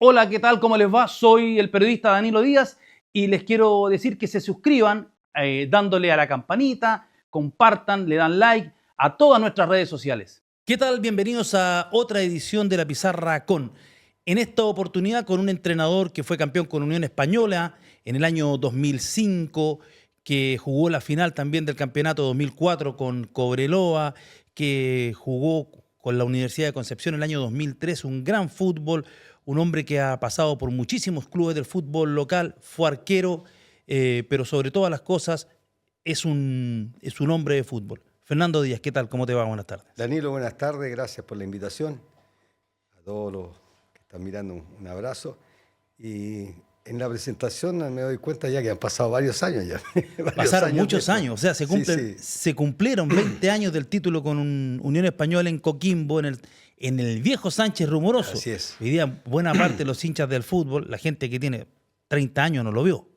Hola, ¿qué tal? ¿Cómo les va? Soy el periodista Danilo Díaz y les quiero decir que se suscriban dándole a la campanita, compartan, le dan like a todas nuestras redes sociales. ¿Qué tal? Bienvenidos a otra edición de La Pizarra con. En esta oportunidad con un entrenador que fue campeón con Unión Española en el año 2005, que jugó la final también del campeonato 2004 con Cobreloa, que jugó con la Universidad de Concepción en el año 2003, un gran fútbol, un hombre que ha pasado por muchísimos clubes del fútbol local, fue arquero, pero sobre todas las cosas es un hombre de fútbol. Fernando Díaz, ¿qué tal? ¿Cómo te va? Buenas tardes. Danilo, buenas tardes, gracias por la invitación. A todos los que están mirando, un abrazo. Y en la presentación me doy cuenta ya que han pasado varios años ya. Pasaron muchos años, o sea, se cumplieron 20 años del título con Unión Española en Coquimbo, en el viejo Sánchez Rumoroso. Así es. Hoy día buena parte de los hinchas del fútbol, la gente que tiene 30 años no lo vio.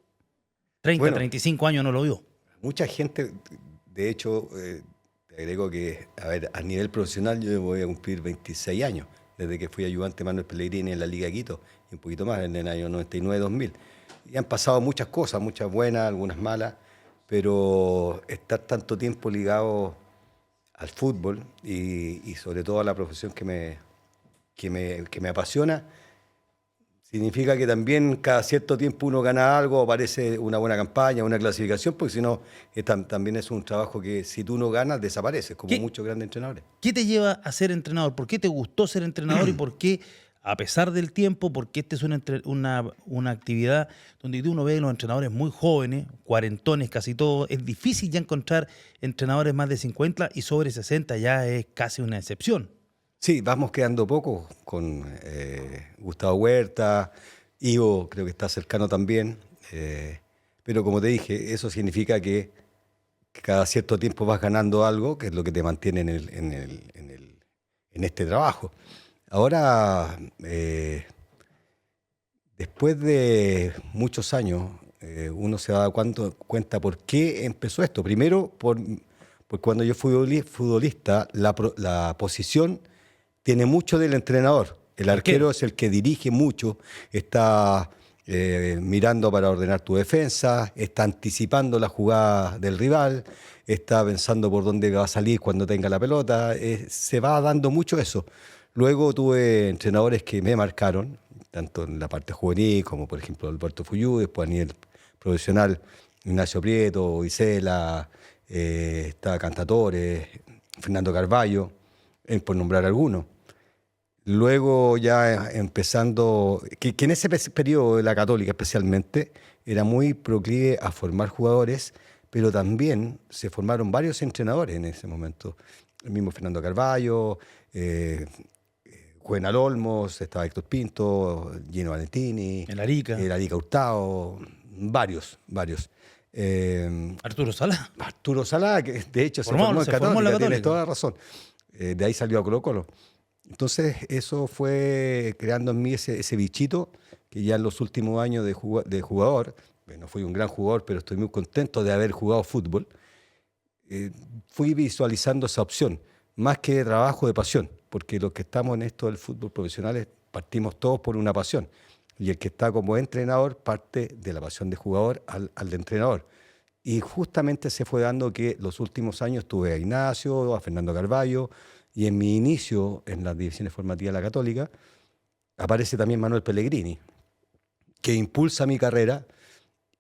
35 años no lo vio. Mucha gente, de hecho, te agrego que, a nivel profesional yo voy a cumplir 26 años, desde que fui ayudante de Manuel Pellegrini en la Liga Quito, y un poquito más en el año 99-2000. Y han pasado muchas cosas, muchas buenas, algunas malas, pero estar tanto tiempo ligado al fútbol y sobre todo a la profesión que me apasiona, significa que también cada cierto tiempo uno gana algo, aparece una buena campaña, una clasificación, porque si no, también es un trabajo que si tú no ganas, desapareces, como muchos grandes entrenadores. ¿Qué te lleva a ser entrenador? ¿Por qué te gustó ser entrenador y por qué, a pesar del tiempo, porque esta es una actividad donde uno ve a los entrenadores muy jóvenes, cuarentones casi todos, es difícil ya encontrar entrenadores más de 50 y sobre 60 ya es casi una excepción? Sí, vamos quedando poco con Gustavo Huerta, Ivo creo que está cercano también, pero como te dije, eso significa que cada cierto tiempo vas ganando algo, que es lo que te mantiene en este trabajo. Ahora, después de muchos años, uno se da cuenta por qué empezó esto. Primero, porque cuando yo fui futbolista, la posición tiene mucho del entrenador. El arquero es el que dirige mucho, está mirando para ordenar tu defensa, está anticipando la jugada del rival, está pensando por dónde va a salir cuando tenga la pelota, se va dando mucho eso. Luego tuve entrenadores que me marcaron, tanto en la parte juvenil como por ejemplo Alberto Fuyú, después a nivel profesional Ignacio Prieto, Isela, está Cantatore, Fernando Carballo, por nombrar algunos. Luego ya empezando, que en ese periodo de la Católica especialmente, era muy proclive a formar jugadores, pero también se formaron varios entrenadores en ese momento. El mismo Fernando Carballo, Juvenal Olmos, estaba Héctor Pinto, Gino Valentini, El Arica Hurtado, varios. Arturo Sala. Arturo Salá, que de hecho se formó en Católica, tienes toda la razón. De ahí salió a Colo-Colo. Entonces eso fue creando en mí ese bichito que ya en los últimos años de jugador, no fui un gran jugador, pero estoy muy contento de haber jugado fútbol, fui visualizando esa opción, más que de trabajo, de pasión, porque los que estamos en esto del fútbol profesional partimos todos por una pasión, y el que está como entrenador parte de la pasión de jugador al de entrenador. Y justamente se fue dando que los últimos años tuve a Ignacio, a Fernando Carballo, y en mi inicio en las divisiones formativas de la Católica aparece también Manuel Pellegrini, que impulsa mi carrera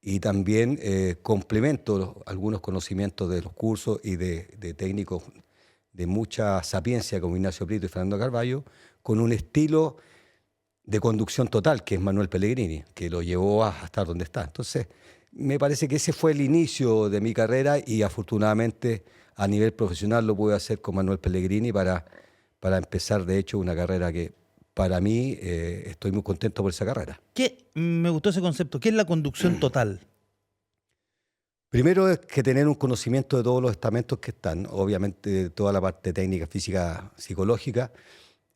y también complemento algunos conocimientos de los cursos y de técnicos de mucha sapiencia como Ignacio Prieto y Fernando Carballo, con un estilo de conducción total que es Manuel Pellegrini, que lo llevó a estar donde está. Entonces, me parece que ese fue el inicio de mi carrera y afortunadamente a nivel profesional lo pude hacer con Manuel Pellegrini para empezar, de hecho, una carrera que para mí estoy muy contento por esa carrera. Me gustó ese concepto. ¿Qué es la conducción total? Primero es que tener un conocimiento de todos los estamentos que están, obviamente de toda la parte técnica, física, psicológica.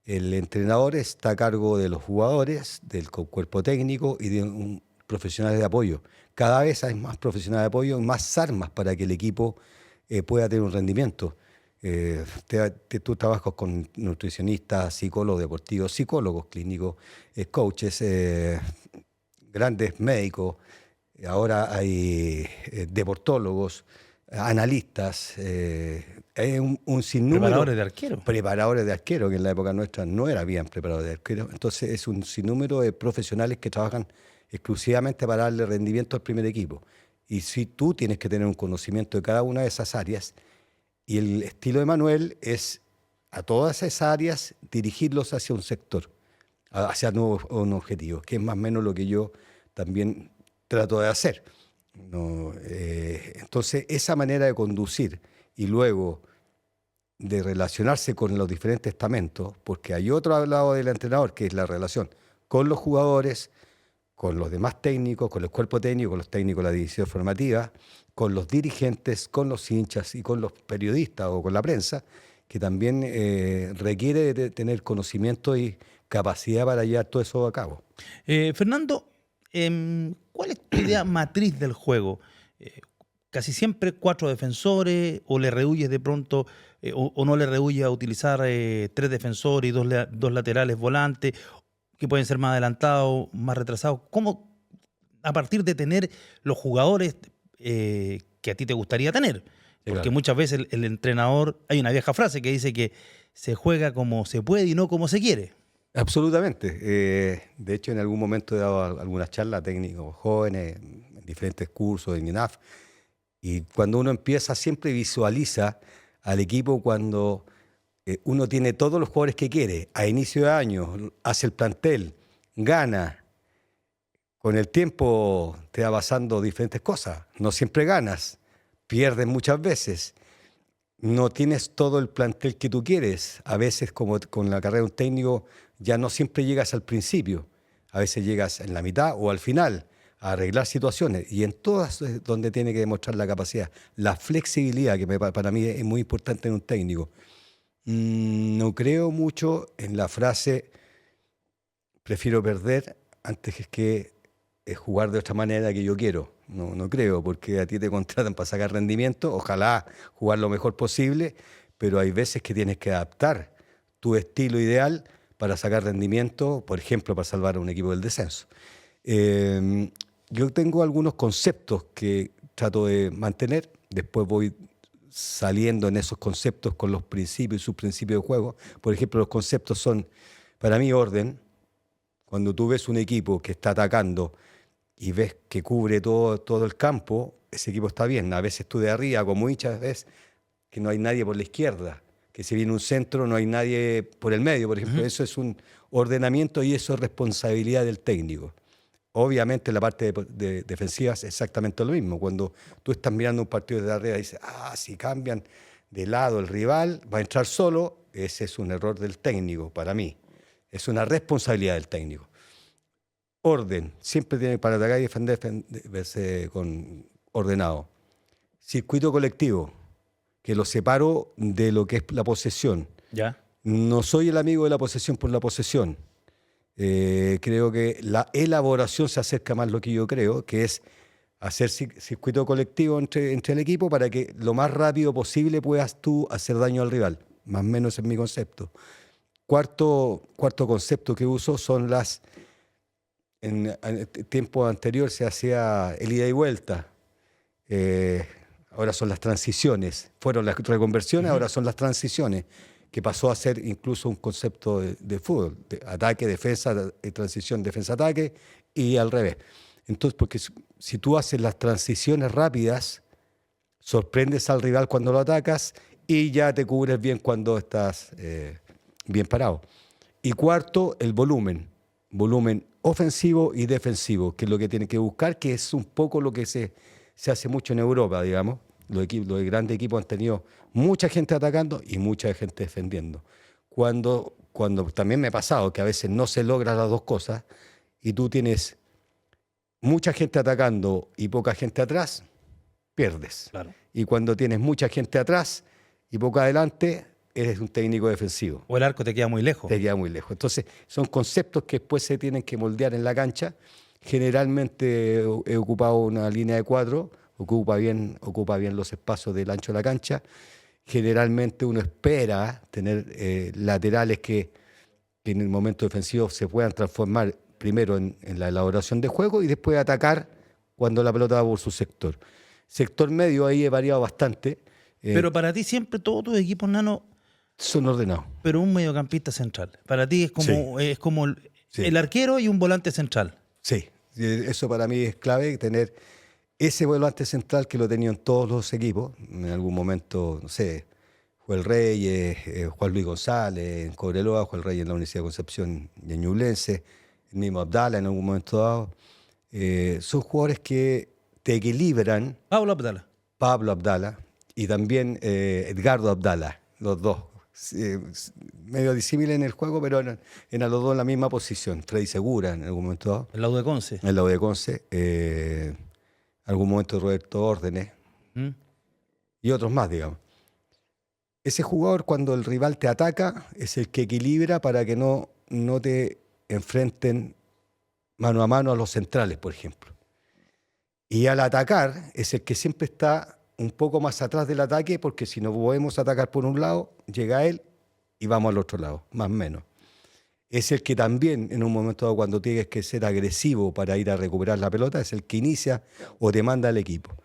El entrenador está a cargo de los jugadores, del cuerpo técnico y de profesionales de apoyo. Cada vez hay más profesionales de apoyo y más armas para que el equipo pueda tener un rendimiento. Tú trabajas con nutricionistas, psicólogos deportivos, psicólogos clínicos, coaches, grandes médicos. Ahora hay deportólogos, analistas, hay un sinnúmero. Preparadores de arquero. Preparadores de arquero, que en la época nuestra no era bien preparadores de arquero. Entonces es un sinnúmero de profesionales que trabajan exclusivamente para darle rendimiento al primer equipo. Y si tú tienes que tener un conocimiento de cada una de esas áreas, y el estilo de Manuel es a todas esas áreas dirigirlos hacia un sector, hacia un objetivo, que es más o menos lo que yo también trato de hacer. ¿No? Entonces, esa manera de conducir y luego de relacionarse con los diferentes estamentos, porque hay otro lado del entrenador, que es la relación con los jugadores, con los demás técnicos, con el cuerpo técnico, con los técnicos de la división formativa, con los dirigentes, con los hinchas y con los periodistas o con la prensa, que también requiere de tener conocimiento y capacidad para llevar todo eso a cabo. Fernando, ¿cuál es tu idea matriz del juego? Casi siempre 4 defensores, o le rehuyes de pronto, o no le rehuyes a utilizar 3 defensores y 2 laterales volantes, que pueden ser más adelantados, más retrasados. ¿Cómo, a partir de tener los jugadores que a ti te gustaría tener? Porque claro, muchas veces el entrenador, hay una vieja frase que dice que se juega como se puede y no como se quiere. Absolutamente. De hecho, en algún momento he dado algunas charlas a técnicos jóvenes, en diferentes cursos en INAF, y cuando uno empieza siempre visualiza al equipo cuando uno tiene todos los jugadores que quiere, a inicio de año, hace el plantel, gana. Con el tiempo te va pasando diferentes cosas. No siempre ganas, pierdes muchas veces. No tienes todo el plantel que tú quieres. A veces, como con la carrera de un técnico, ya no siempre llegas al principio. A veces llegas en la mitad o al final a arreglar situaciones. Y en todas es donde tiene que demostrar la capacidad, la flexibilidad, que para mí es muy importante en un técnico. No creo mucho en la frase prefiero perder antes que jugar de otra manera que yo quiero. No creo, porque a ti te contratan para sacar rendimiento, ojalá jugar lo mejor posible, pero hay veces que tienes que adaptar tu estilo ideal para sacar rendimiento, por ejemplo, para salvar a un equipo del descenso. Yo tengo algunos conceptos que trato de mantener, después voy saliendo en esos conceptos con los principios y subprincipios de juego. Por ejemplo, los conceptos son, para mí, orden. Cuando tú ves un equipo que está atacando y ves que cubre todo el campo, ese equipo está bien. A veces tú de arriba, como hinchas, ves que no hay nadie por la izquierda, que si viene un centro no hay nadie por el medio, por ejemplo. Eso es un ordenamiento y eso es responsabilidad del técnico. Obviamente en la parte de defensiva es exactamente lo mismo. Cuando tú estás mirando un partido de arriba y dices, si cambian de lado el rival, va a entrar solo, ese es un error del técnico para mí. Es una responsabilidad del técnico. Orden, siempre tiene para atacar y defenderse con ordenado. Circuito colectivo, que lo separo de lo que es la posesión. ¿Ya? No soy el amigo de la posesión por la posesión. Creo que la elaboración se acerca más a lo que yo creo, que es hacer circuito colectivo entre el equipo para que lo más rápido posible puedas tú hacer daño al rival. Más o menos es mi concepto. Cuarto concepto que uso son en tiempo anterior se hacía el ida y vuelta. Ahora son las transiciones. Fueron las reconversiones, ahora son las transiciones, que pasó a ser incluso un concepto de fútbol, de ataque, defensa, transición, defensa-ataque, y al revés. Entonces, porque si tú haces las transiciones rápidas, sorprendes al rival cuando lo atacas y ya te cubres bien cuando estás bien parado. Y cuarto, el volumen ofensivo y defensivo, que es lo que tienen que buscar, que es un poco lo que se hace mucho en Europa, digamos. Los grandes equipos han tenido mucha gente atacando y mucha gente defendiendo. Cuando también me ha pasado que a veces no se logran las dos cosas y tú tienes mucha gente atacando y poca gente atrás, pierdes. Claro. Y cuando tienes mucha gente atrás y poca adelante, eres un técnico defensivo. O el arco te queda muy lejos. Te queda muy lejos. Entonces, son conceptos que después se tienen que moldear en la cancha. Generalmente he ocupado una línea de 4, ocupa bien los espacios del ancho de la cancha. generalmente uno espera tener laterales que en el momento defensivo se puedan transformar primero en la elaboración de juego y después atacar cuando la pelota va por su sector. Sector medio ahí he variado bastante. Pero para ti siempre todos tus equipos, Nano, son ordenados. Pero un mediocampista central. Para ti es como el arquero y un volante central. Sí, eso para mí es clave, tener ese volante central que lo tenían todos los equipos. En algún momento, no sé, Joel Reyes, Juan Luis González, en Cobreloa, Joel Reyes en la Universidad de Concepción y en Ñublense, el mismo Abdala en algún momento dado. Son jugadores que te equilibran. Pablo Abdala y también Edgardo Abdala, los dos. Medio disímiles en el juego, pero eran los dos en la misma posición. Freddy Segura en algún momento dado. El lado de Conce. El lado de Conce. En algún momento Roberto Órdenes. Y otros más, digamos. Ese jugador, cuando el rival te ataca, es el que equilibra para que no te enfrenten mano a mano a los centrales, por ejemplo. Y al atacar, es el que siempre está un poco más atrás del ataque, porque si no podemos atacar por un lado, llega él y vamos al otro lado, más o menos. Es el que también, en un momento dado, cuando tienes que ser agresivo para ir a recuperar la pelota, es el que inicia o te manda al equipo.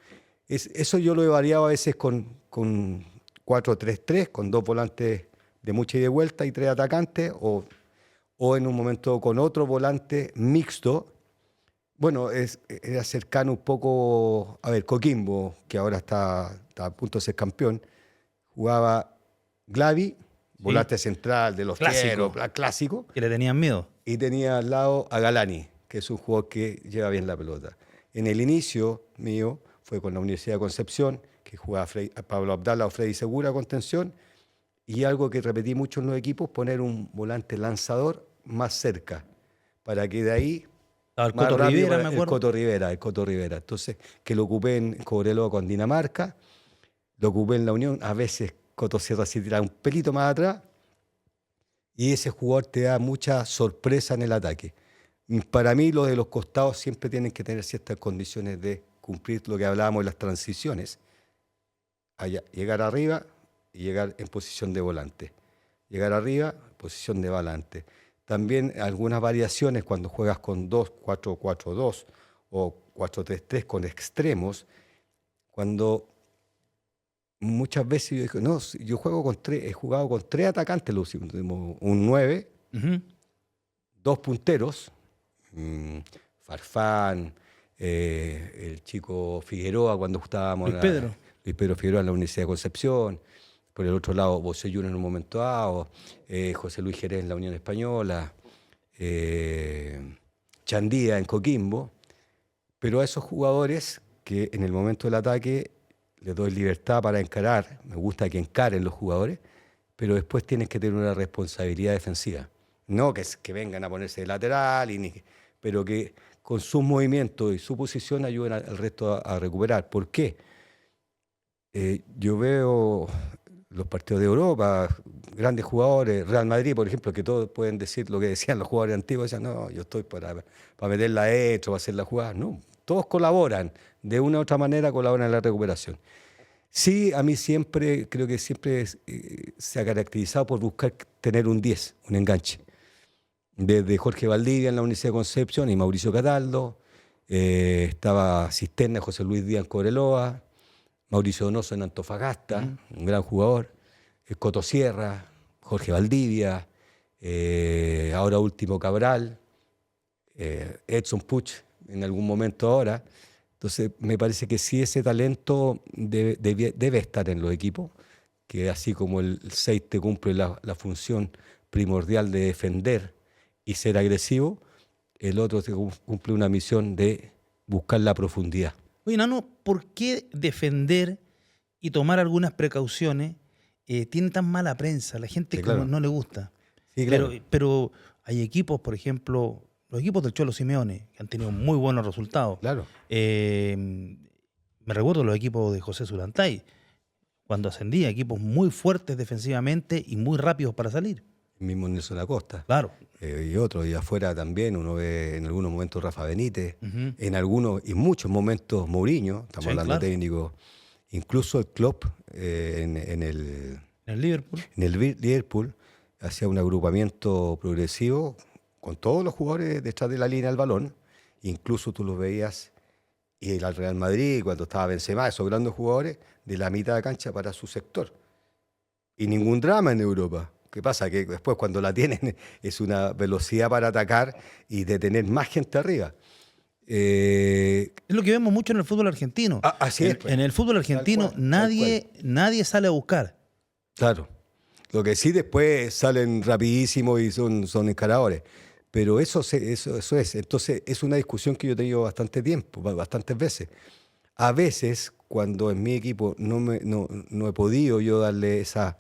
Eso yo lo he variado a veces con 4-3-3, con 2 volantes de mucha ida y vuelta y 3 atacantes, o en un momento con otro volante mixto. Bueno, era cercano un poco, a ver, Coquimbo, que ahora está a punto de ser campeón, jugaba Glavi, volante central de los clásico. Que le tenían miedo. Y tenía al lado a Galani, que es un jugador que lleva bien la pelota. En el inicio mío fue con la Universidad de Concepción, que jugaba Pablo Abdala o Freddy Segura contención, y algo que repetí mucho en los equipos, poner un volante lanzador más cerca, para que de ahí... El Coto Rivera, me acuerdo. El Coto Rivera. Entonces, que lo ocupé en Cobreloa con Dinamarca, lo ocupé en la Unión, a veces Coto Sierra se tira un pelito más atrás, y ese jugador te da mucha sorpresa en el ataque. Para mí, los de los costados siempre tienen que tener ciertas condiciones de cumplir lo que hablábamos de las transiciones. Llegar arriba y llegar en posición de volante. Llegar arriba, posición de volante. También algunas variaciones cuando juegas con 2-4-4-2 o 4-3-3 con extremos, cuando muchas veces yo digo, no, yo he jugado con 3 atacantes, un 9, 2 punteros, Farfán, el chico Figueroa cuando estábamos Luis Pedro Figueroa en la Universidad de Concepción. Por el otro lado, Bocellur en un momento dado, José Luis Jerez en la Unión Española, Chandía en Coquimbo. Pero a esos jugadores que en el momento del ataque les doy libertad para encarar, me gusta que encaren los jugadores, pero después tienen que tener una responsabilidad defensiva. No que vengan a ponerse de lateral, pero que con sus movimientos y su posición ayuden al resto a recuperar. ¿Por qué? Yo veo... los partidos de Europa, grandes jugadores, Real Madrid, por ejemplo, que todos pueden decir lo que decían los jugadores antiguos, decían, no, yo estoy para meterla dentro, para hacer la jugada. No, todos colaboran, de una u otra manera colaboran en la recuperación. Sí, a mí creo que siempre se ha caracterizado por buscar tener un 10, un enganche. Desde Jorge Valdivia en la Universidad de Concepción y Mauricio Cataldo, estaba Cisterna, José Luis Díaz en Cobreloa, Mauricio Donoso en Antofagasta, un gran jugador, Coto Sierra, Jorge Valdivia, ahora último Cabral, Edson Puch en algún momento ahora. Entonces me parece que sí ese talento debe estar en los equipos, que así como el 6 te cumple la función primordial de defender y ser agresivo, el otro te cumple una misión de buscar la profundidad. Oye, Nano, ¿por qué defender y tomar algunas precauciones tiene tan mala prensa? La gente sí, claro. No le gusta. Sí, claro. Pero hay equipos, por ejemplo, los equipos del Cholo Simeone, que han tenido muy buenos resultados. Claro. Me recuerdo los equipos de José Zulantay, cuando ascendía, equipos muy fuertes defensivamente y muy rápidos para salir. El mismo Nelson Acosta. Claro. Y otros, y afuera también uno ve en algunos momentos Rafa Benítez, en muchos momentos Mourinho, estamos hablando de técnicos Incluso el Klopp en el Liverpool hacía un agrupamiento progresivo con todos los jugadores detrás de la línea del balón. Incluso tú los veías ir al Real Madrid cuando estaba Benzema, esos grandes jugadores, de la mitad de cancha para su sector. Y ningún drama en Europa. ¿Qué pasa? Que después cuando la tienen es una velocidad para atacar y de tener más gente arriba. Es lo que vemos mucho en el fútbol argentino. Así es. En el fútbol argentino nadie sale a buscar. Claro. Lo que sí después salen rapidísimo y son encaradores. Pero eso es. Entonces es una discusión que yo he tenido bastante tiempo, bastantes veces. A veces, cuando en mi equipo no he podido yo darle esa,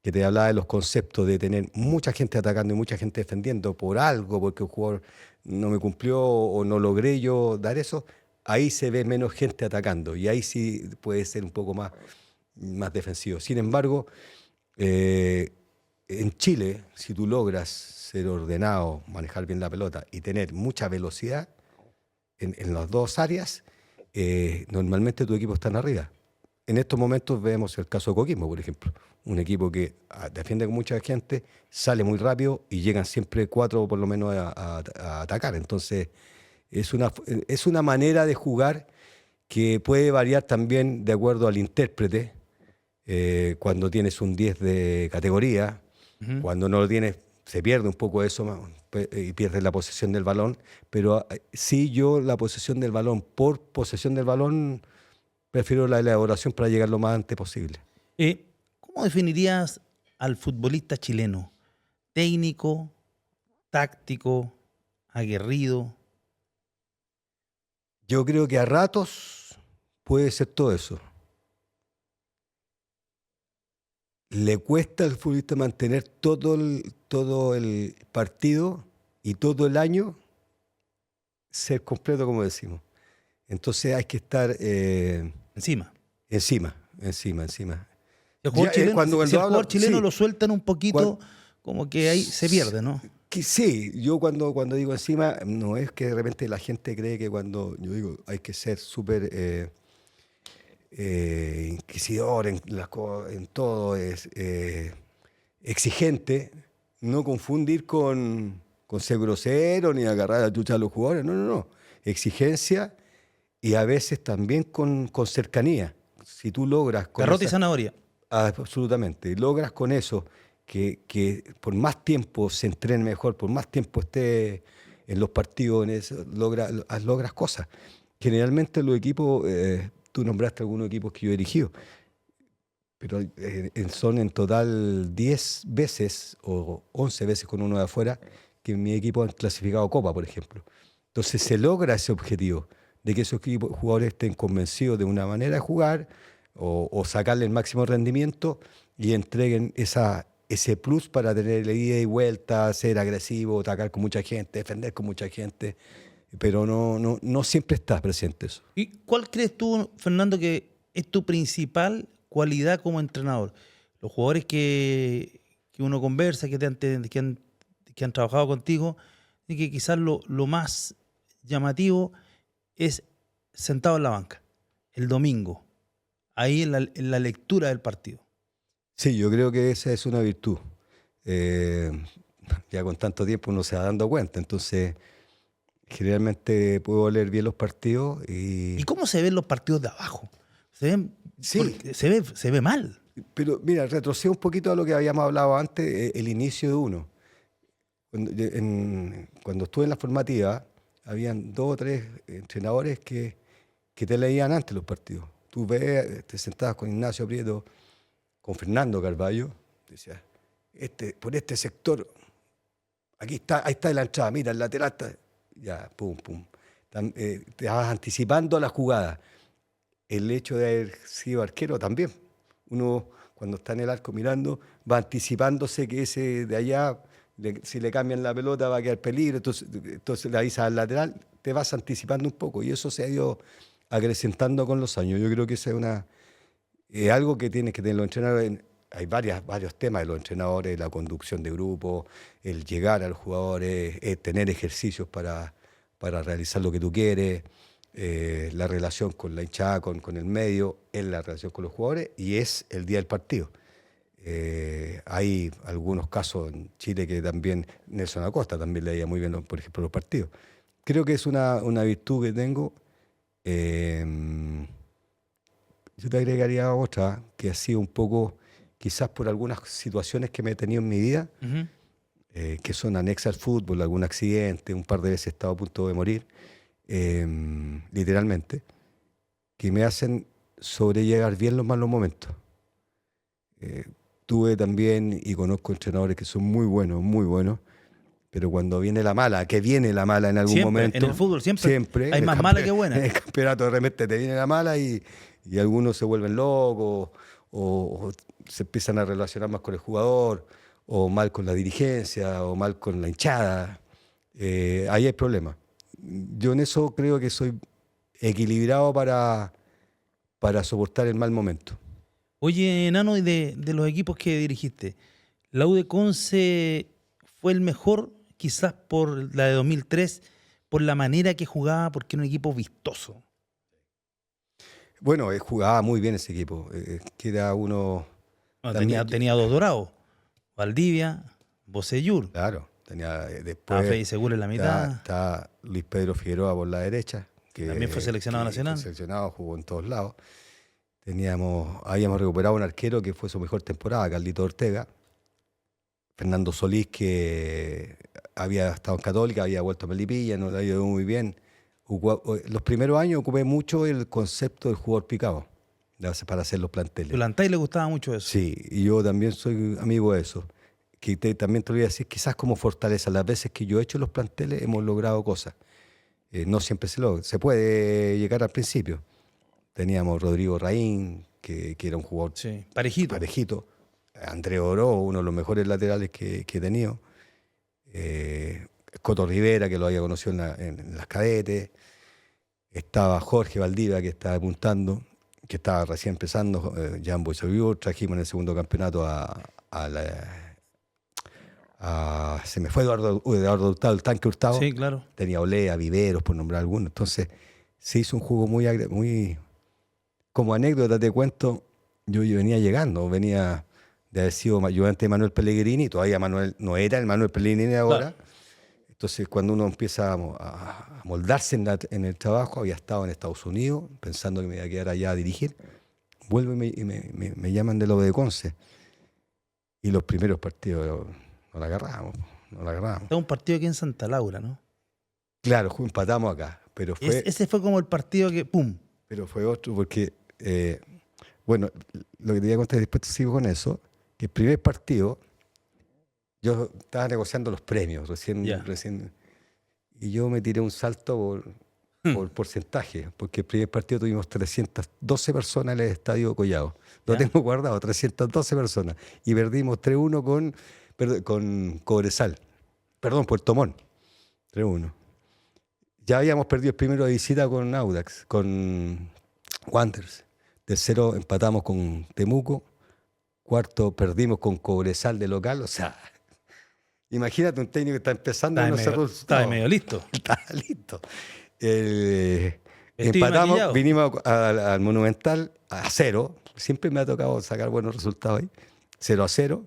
que te hablaba de los conceptos de tener mucha gente atacando y mucha gente defendiendo por algo, porque un jugador no me cumplió o no logré yo dar eso, ahí se ve menos gente atacando y ahí sí puede ser un poco más defensivo. Sin embargo, en Chile, si tú logras ser ordenado, manejar bien la pelota y tener mucha velocidad en las dos áreas, normalmente tu equipo está arriba. En estos momentos vemos el caso de Coquimbo, por ejemplo. Un equipo que defiende con mucha gente, sale muy rápido y llegan siempre 4 por lo menos a atacar. Entonces, es una manera de jugar que puede variar también de acuerdo al intérprete. Cuando tienes un 10 de categoría, cuando no lo tienes, se pierde un poco eso y pierdes la posesión del balón. Pero sí, yo la posesión del balón, por posesión del balón, prefiero la elaboración para llegar lo más antes posible. ¿Cómo definirías al futbolista chileno? ¿Técnico, táctico, aguerrido? Yo creo que a ratos puede ser todo eso. Le cuesta al futbolista mantener todo el partido y todo el año ser completo, como decimos. Entonces hay que estar Encima. El jugador chileno lo sueltan un poquito, como que ahí se pierde, ¿no? Sí, yo cuando digo encima, no es que de repente la gente cree que cuando yo digo hay que ser súper inquisidor en todo, es exigente, no confundir con ser grosero ni agarrar a chucha a los jugadores, no. Exigencia y a veces también con cercanía. Si tú logras... Garrote y zanahoria. Absolutamente. Logras con eso que por más tiempo se entrene mejor, por más tiempo esté en los partidos, logras cosas. Generalmente los equipos, tú nombraste algunos equipos que yo he dirigido, pero son en total 10 veces o 11 veces con uno de afuera que mi equipo han clasificado Copa, por ejemplo. Entonces se logra ese objetivo de que esos jugadores estén convencidos de una manera de jugar o sacarle el máximo rendimiento y entreguen ese plus para tener la ida y vuelta, ser agresivo, atacar con mucha gente, defender con mucha gente, pero no siempre está presente eso. ¿Y cuál crees tú, Fernando, que es tu principal cualidad como entrenador? Los jugadores que uno conversa, que han trabajado contigo, y que quizás lo más llamativo es sentado en la banca, el domingo, ahí en la lectura del partido. Sí, yo creo que esa es una virtud. Ya con tanto tiempo uno se va dando cuenta, entonces generalmente puedo leer bien los partidos. ¿Y cómo se ven los partidos de abajo? Sí. Se ve mal. Pero mira, retrocedo un poquito a lo que habíamos hablado antes, el inicio de uno. Cuando estuve en la formativa, habían 2 o 3 entrenadores que te leían antes los partidos. Tú ves, te sentabas con Ignacio Prieto, con Fernando Carballo, decías, por este sector, ahí está la entrada, mira, el lateral está, ya, pum. Te vas anticipando la jugada. El hecho de haber sido arquero también. Uno, cuando está en el arco mirando, va anticipándose que ese de allá, si le cambian la pelota va a quedar peligro, entonces le avisas al lateral, te vas anticipando un poco y eso se ha ido acrecentando con los años. Yo creo que eso es algo que tienen que tener los entrenadores. Hay varios temas de los entrenadores, la conducción de grupo, el llegar a los jugadores, tener ejercicios para realizar lo que tú quieres, la relación con la hinchada, con el medio, es la relación con los jugadores y es el día del partido. Hay algunos casos en Chile que también, Nelson Acosta también le veía muy bien, por ejemplo, los partidos. Creo que es una virtud que tengo. Yo te agregaría otra, que ha sido un poco, quizás por algunas situaciones que me he tenido en mi vida, que son anexas al fútbol, algún accidente, un par de veces he estado a punto de morir, literalmente, que me hacen sobrellevar bien los malos momentos. Tuve también y conozco entrenadores que son muy buenos, pero cuando viene la mala, que viene la mala en algún momento. En el fútbol siempre hay más mala que buena. En el campeonato de repente te viene la mala y algunos se vuelven locos o se empiezan a relacionar más con el jugador o mal con la dirigencia o mal con la hinchada. Ahí hay problemas. Yo en eso creo que soy equilibrado para soportar el mal momento. Oye, Nano, y de los equipos que dirigiste, ¿la U de Conce fue el mejor quizás por la de 2003, por la manera que jugaba, porque era un equipo vistoso? Bueno, jugaba muy bien ese equipo, que era uno... Bueno, tenía dos dorados, Valdivia, Bocellur. Claro, tenía después... Estaba Freddy Segura en la mitad. Está Luis Pedro Figueroa por la derecha. Que también fue seleccionado nacional. Fue seleccionado, jugó en todos lados. Habíamos recuperado un arquero que fue su mejor temporada, Carlito Ortega. Fernando Solís, que había estado en Católica, había vuelto a Melipilla, no le ha ido muy bien. Los primeros años ocupé mucho el concepto del jugador picado para hacer los planteles. ¿A Lantay le gustaba mucho eso? Sí, y yo también soy amigo de eso. También te lo voy a decir, quizás como fortaleza. Las veces que yo he hecho los planteles hemos logrado cosas. No siempre se puede llegar al principio. Teníamos Rodrigo Raín, que era un jugador parejito. André Oro, uno de los mejores laterales que he tenido. Coto Rivera, que lo había conocido en las cadetes. Estaba Jorge Valdivia, que estaba apuntando, que estaba recién empezando. Jan Boisoviur, trajimos en el segundo campeonato se me fue Eduardo Hurtado, el Tanque Hurtado. Sí, claro. Tenía Olea, Viveros, por nombrar algunos. Entonces, se hizo un juego muy... Como anécdota te cuento, yo venía llegando, venía de haber sido ayudante de Manuel Pellegrini, todavía Manuel no era el Manuel Pellegrini de ahora. Claro. Entonces, cuando uno empieza a moldarse en el trabajo, había estado en Estados Unidos, pensando que me iba a quedar allá a dirigir, vuelvo y me llaman de lo de Conce. Y los primeros partidos no la agarramos. Era un partido aquí en Santa Laura, ¿no? Claro, empatamos acá. Pero ese fue como el partido que ¡pum! Pero fue otro porque, bueno, lo que te voy a contar después sigo con eso, que el primer partido, yo estaba negociando los premios recién, y yo me tiré un salto por porcentaje, porque el primer partido tuvimos 312 personas en el Estadio Collado. Lo tengo guardado, 312 personas. Y perdimos 3-1 con Cobresal. Perdón, Puerto Montt. 3-1. Ya habíamos perdido el primero de visita con Audax, con Wanderers. Tercero empatamos con Temuco. Cuarto perdimos con Cobresal de local. O sea, imagínate un técnico que está empezando y no se resultado. Estaba medio listo. Estaba listo. Empatamos, vinimos al Monumental a 0. Siempre me ha tocado sacar buenos resultados ahí. 0-0.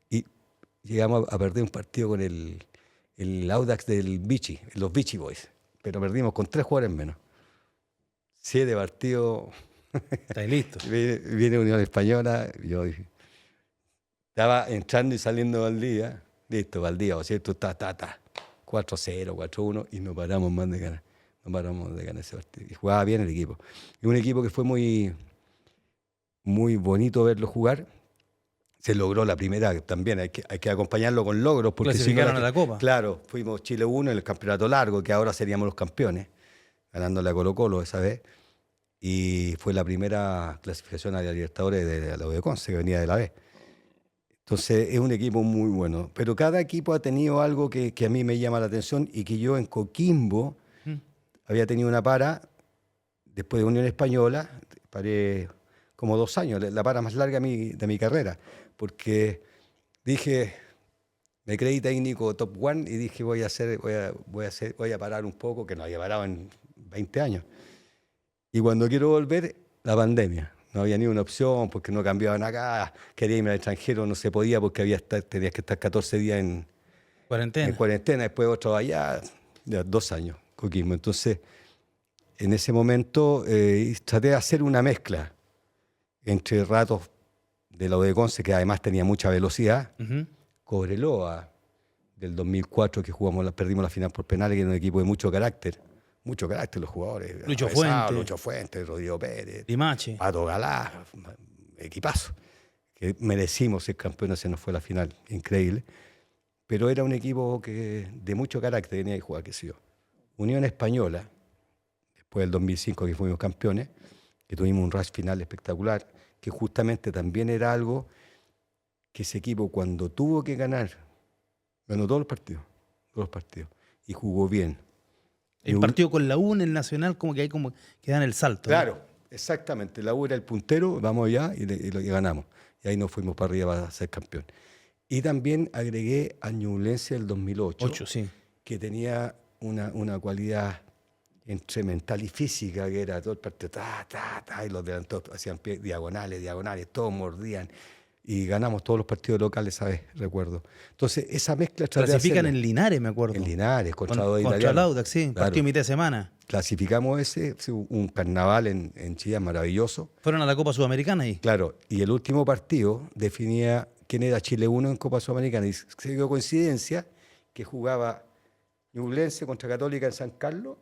Y llegamos a perder un partido con el Audax del Vichy, los Vichy Boys. Pero perdimos con 3 jugadores menos. 7 partidos. Está listo. Viene Unión Española. Yo estaba entrando y saliendo de Valdivia. Listo, Valdivia, o cierto, 4-0, 4-1 y no paramos más de ganar. No paramos de ganar ese partido. Y jugaba bien el equipo. Y un equipo que fue muy bonito verlo jugar. Se logró la primera también, hay que acompañarlo con logros. Porque clasificaron a la Copa. Claro, fuimos Chile 1 en el campeonato largo, que ahora seríamos los campeones, ganándole a Colo-Colo esa vez. Y fue la primera clasificación a la Libertadores de la U de Conce, que venía de la B. Entonces es un equipo muy bueno. Pero cada equipo ha tenido algo que a mí me llama la atención y que yo en Coquimbo había tenido una para, después de Unión Española, paré como 2 años, la para más larga de mi carrera. Porque dije, me creí técnico top one y dije voy a parar un poco, que no había parado en 20 años. Y cuando quiero volver, la pandemia. No había ni una opción porque no cambiaban acá. Quería irme al extranjero, no se podía porque tenías que estar 14 días en cuarentena. Después otro allá, ya 2 años, Coquimbo. Entonces, en ese momento traté de hacer una mezcla entre ratos de la de Conce, que además tenía mucha velocidad, Cobreloa, del 2004, que perdimos la final por penales, que era un equipo de mucho carácter los jugadores. Lucho Fuentes, Rodrigo Pérez, Dimache, Pato Galá, equipazo. Que merecimos ser campeones, se nos fue la final, increíble. Pero era un equipo de mucho carácter, tenía que jugar, qué sé yo. Unión Española, después del 2005 que fuimos campeones, que tuvimos un rush final espectacular, que justamente también era algo que ese equipo cuando tuvo que ganar, ganó todos los partidos, y jugó bien. El partido con la U en el Nacional como que dan el salto. Claro, ¿no? Exactamente. La U era el puntero, vamos allá y ganamos. Y ahí nos fuimos para arriba para ser campeón. Y también agregué a Ñublense el 2008, sí. Que tenía una cualidad entre mental y física, que era todo el partido, y los delanteros hacían diagonales, todos mordían. Y ganamos todos los partidos locales, ¿sabes? Recuerdo. Entonces, esa mezcla... Clasifican en Linares, me acuerdo. En Linares, contra el Audax, sí. Claro. Partido mitad de semana. Clasificamos un carnaval en Chillán maravilloso. Fueron a la Copa Sudamericana ahí. Claro, y el último partido definía quién era Chile 1 en Copa Sudamericana. Y se dio coincidencia que jugaba Ñublense contra Católica en San Carlos,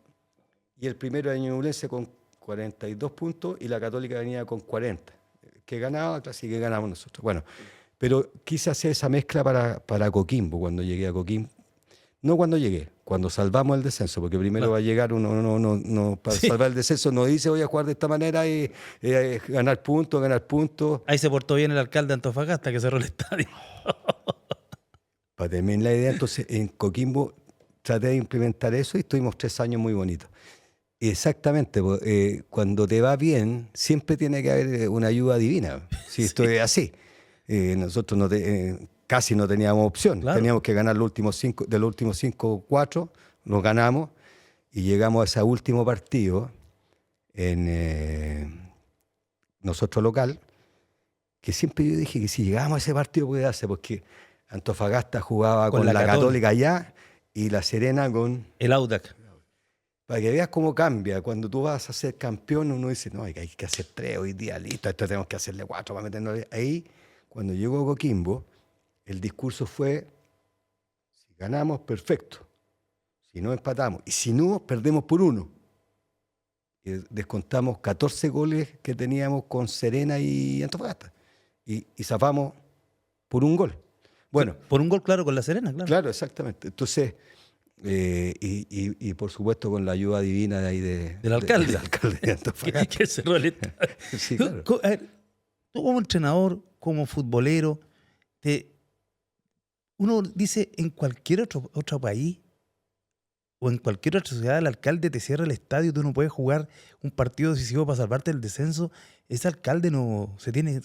y el primero de Ñublense con 42 puntos y la Católica venía con 40. Que ganaba, así que ganamos nosotros. Bueno, pero quise hacer esa mezcla para Coquimbo cuando llegué a Coquimbo. No cuando llegué, cuando salvamos el descenso, porque primero va a llegar uno para salvar el descenso, no dice voy a jugar de esta manera y ganar puntos. Ahí se portó bien el alcalde de Antofagasta que cerró el estadio. Para terminar la idea, entonces en Coquimbo traté de implementar eso y estuvimos 3 años muy bonitos. Exactamente, cuando te va bien, siempre tiene que haber una ayuda divina. Si esto es así. Nosotros casi no teníamos opción. Claro. Teníamos que ganar de los últimos 5, 4, los ganamos y llegamos a ese último partido en nosotros local, que siempre yo dije que si llegábamos a ese partido podía darse, porque Antofagasta jugaba con la Católica allá y La Serena con... el Audax. Para que veas cómo cambia. Cuando tú vas a ser campeón, uno dice, no, hay que hacer 3 hoy día, listo, esto tenemos que hacerle 4 para meternos ahí. Cuando llegó Coquimbo, el discurso fue, si ganamos, perfecto. Si no, empatamos. Y si no, perdemos por 1. Y descontamos 14 goles que teníamos con Serena y Antofagasta. Y zafamos por 1 gol. Bueno, por 1 gol, claro, con La Serena, claro. Claro, exactamente. Entonces... y por supuesto con la ayuda divina de ahí del alcalde. Del alcalde de Antofagasta. que cerró el estadio. Sí, claro. Tú como entrenador, como futbolero, uno dice en cualquier otro país o en cualquier otra ciudad, el alcalde te cierra el estadio, tú no puedes jugar un partido decisivo para salvarte del descenso. Ese alcalde no se tiene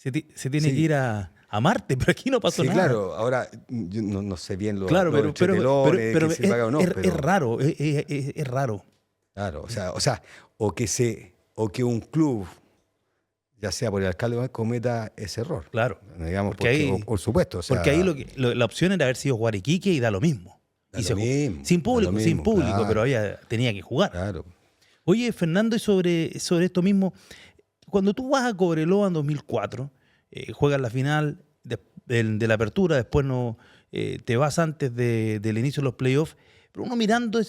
que ir a Marte, pero aquí no pasó nada. Claro, ahora yo no sé bien lo pero que se paga o no. Es raro, es raro. Claro, o que un club, ya sea por el alcalde, cometa ese error. Claro. Digamos, porque por supuesto. Porque ahí la opción era haber sido jugar Iquique y da lo mismo. Sin público, claro. Pero tenía que jugar. Claro. Oye, Fernando, y sobre esto mismo, cuando tú vas a Cobreloa en 2004, juegas la final de la apertura, después te vas antes del inicio de los playoffs, pero uno mirando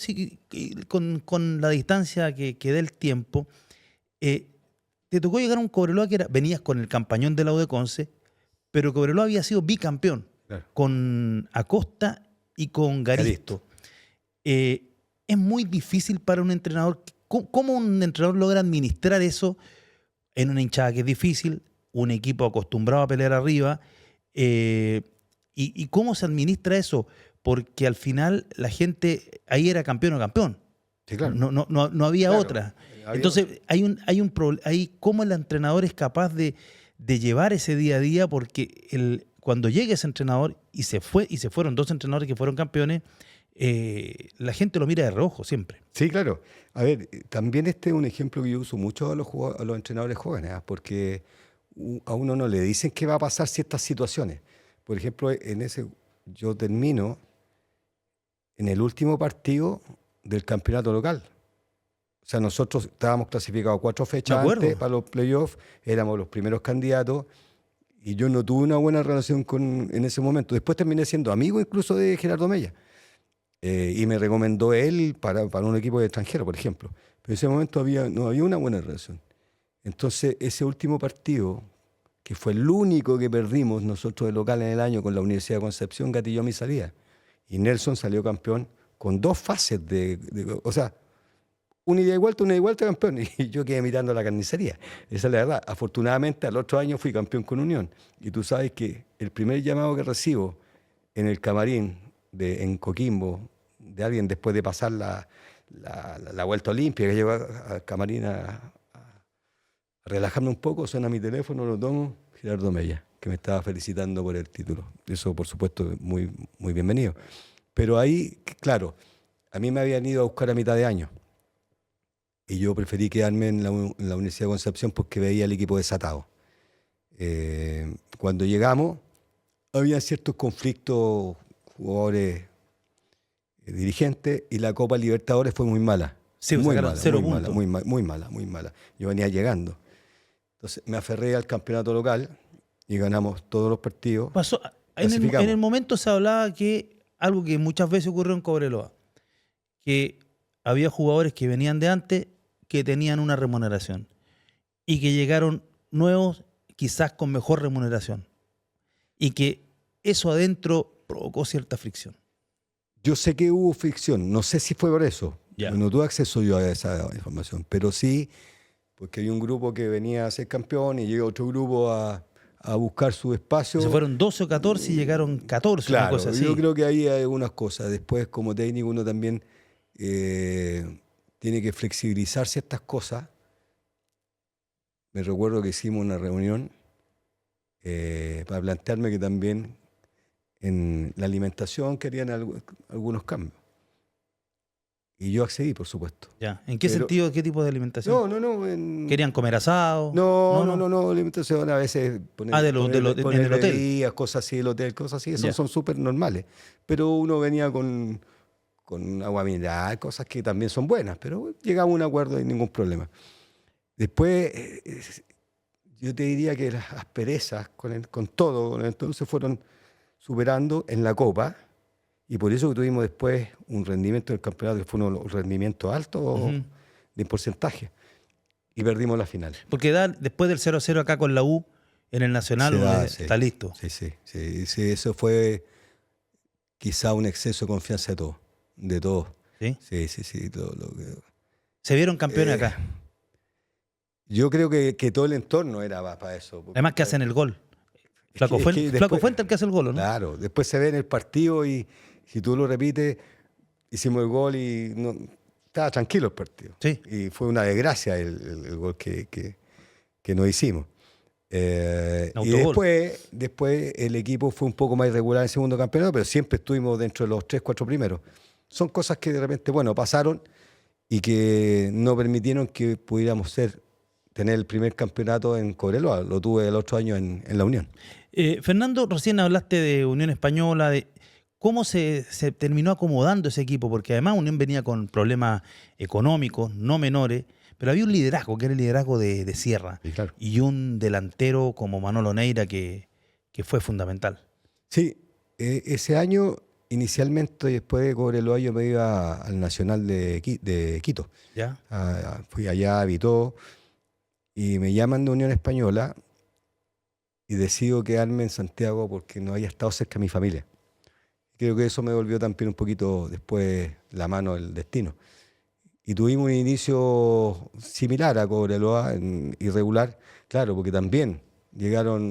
con la distancia que da el tiempo, te tocó llegar a un Cobreloa que venías con el campañón de la U de Conce, pero Cobreloa había sido bicampeón, claro, con Acosta y con Garisto. Es muy difícil para un entrenador. ¿Cómo un entrenador logra administrar eso en una hinchada que es difícil, un equipo acostumbrado a pelear arriba? ¿Y cómo se administra eso? Porque al final la gente ahí era campeón o campeón. Sí, claro. No había otra. Entonces hay cómo el entrenador es capaz de llevar ese día a día, porque cuando llegue ese entrenador y se fueron 2 entrenadores que fueron campeones, la gente lo mira de reojo siempre. Sí, claro. A ver, también este es un ejemplo que yo uso mucho a los entrenadores jóvenes, porque a uno no le dicen qué va a pasar ciertas situaciones. Por ejemplo, yo termino en el último partido del campeonato local. O sea, nosotros estábamos clasificados 4 fechas antes para los playoffs, éramos los primeros candidatos y yo no tuve una buena relación en ese momento. Después terminé siendo amigo incluso de Gerardo Mella y me recomendó él para un equipo de extranjero, por ejemplo. Pero en ese momento no había una buena relación. Entonces, ese último partido, que fue el único que perdimos nosotros de local en el año con la Universidad de Concepción, gatilló mi salida. Y Nelson salió campeón con 2 fases o sea, una ida y vuelta campeón. Y yo quedé mirando la carnicería. Esa es la verdad. Afortunadamente, al otro año fui campeón con Unión. Y tú sabes que el primer llamado que recibo en el camarín en Coquimbo, de alguien después de pasar la vuelta olímpica, que llegó al camarín a relajarme un poco, suena mi teléfono, lo tomo, Gerardo Mella, que me estaba felicitando por el título. Eso, por supuesto, muy, muy bienvenido. Pero ahí, claro, a mí me habían ido a buscar a mitad de año. Y yo preferí quedarme en la Universidad de Concepción porque veía el equipo desatado. Cuando llegamos, había ciertos conflictos, jugadores, dirigentes, y la Copa Libertadores fue muy mala. Sí, muy mala, 0 puntos. Muy mala. Yo venía llegando. Entonces me aferré al campeonato local y ganamos todos los partidos. En el momento se hablaba que algo que muchas veces ocurrió en Cobreloa, que había jugadores que venían de antes que tenían una remuneración y que llegaron nuevos quizás con mejor remuneración y que eso adentro provocó cierta fricción. Yo sé que hubo fricción, no sé si fue por eso. Ya. No tuve acceso yo a esa información, pero sí, porque hay un grupo que venía a ser campeón y llega otro grupo a buscar su espacio. Se fueron 12 o 14 y llegaron 14, claro, una cosa así. Yo creo que ahí hay algunas cosas. Después, como técnico, uno también tiene que flexibilizar ciertas cosas. Me recuerdo que hicimos una reunión para plantearme que también en la alimentación querían algunos cambios. Y yo accedí, por supuesto. Ya. ¿En qué sentido? ¿Qué tipo de alimentación? No. ¿Querían comer asado? No, alimentación a veces poner en el hotel. Bebidas, cosas así, el hotel, cosas así, eso son súper normales. Pero uno venía con agua mineral, cosas que también son buenas, pero llegamos a un acuerdo y ningún problema. Después, yo te diría que las asperezas con todo se fueron superando en la Copa. Y por eso que tuvimos después un rendimiento del campeonato que fue un rendimiento alto de porcentaje. Y perdimos la final. Porque después del 0-0 acá con la U, en el Nacional está listo. Sí, eso fue quizá un exceso de confianza de todos. ¿Sí? Sí. ¿Se vieron campeones acá? Yo creo que todo el entorno era para eso. Además que hacen el gol. Flaco Fuente el que hace el gol, ¿no? Claro, después se ve en el partido y si tú lo repites, hicimos el gol y estaba tranquilo el partido. Sí. Y fue una desgracia el gol que nos hicimos. Y después el equipo fue un poco más irregular en el segundo campeonato, pero siempre estuvimos dentro de los 3, 4 primeros. Son cosas que de repente, pasaron y que no permitieron que pudiéramos tener el primer campeonato en Cobreloa. Lo tuve el otro año en la Unión. Fernando, recién hablaste de Unión Española, de cómo se terminó acomodando ese equipo, porque además Unión venía con problemas económicos, no menores, pero había un liderazgo, que era el liderazgo de Sierra, sí, claro. Y un delantero como Manolo Neira que fue fundamental. Sí, ese año, inicialmente, después de Cobreloa, yo me iba al Nacional de Quito. ¿Ya? Fui allá, habitó, y me llaman de Unión Española y decido quedarme en Santiago porque no había estado cerca de mi familia. Creo que eso me volvió también un poquito después la mano del destino. Y tuvimos un inicio similar a Cobreloa, irregular, claro, porque también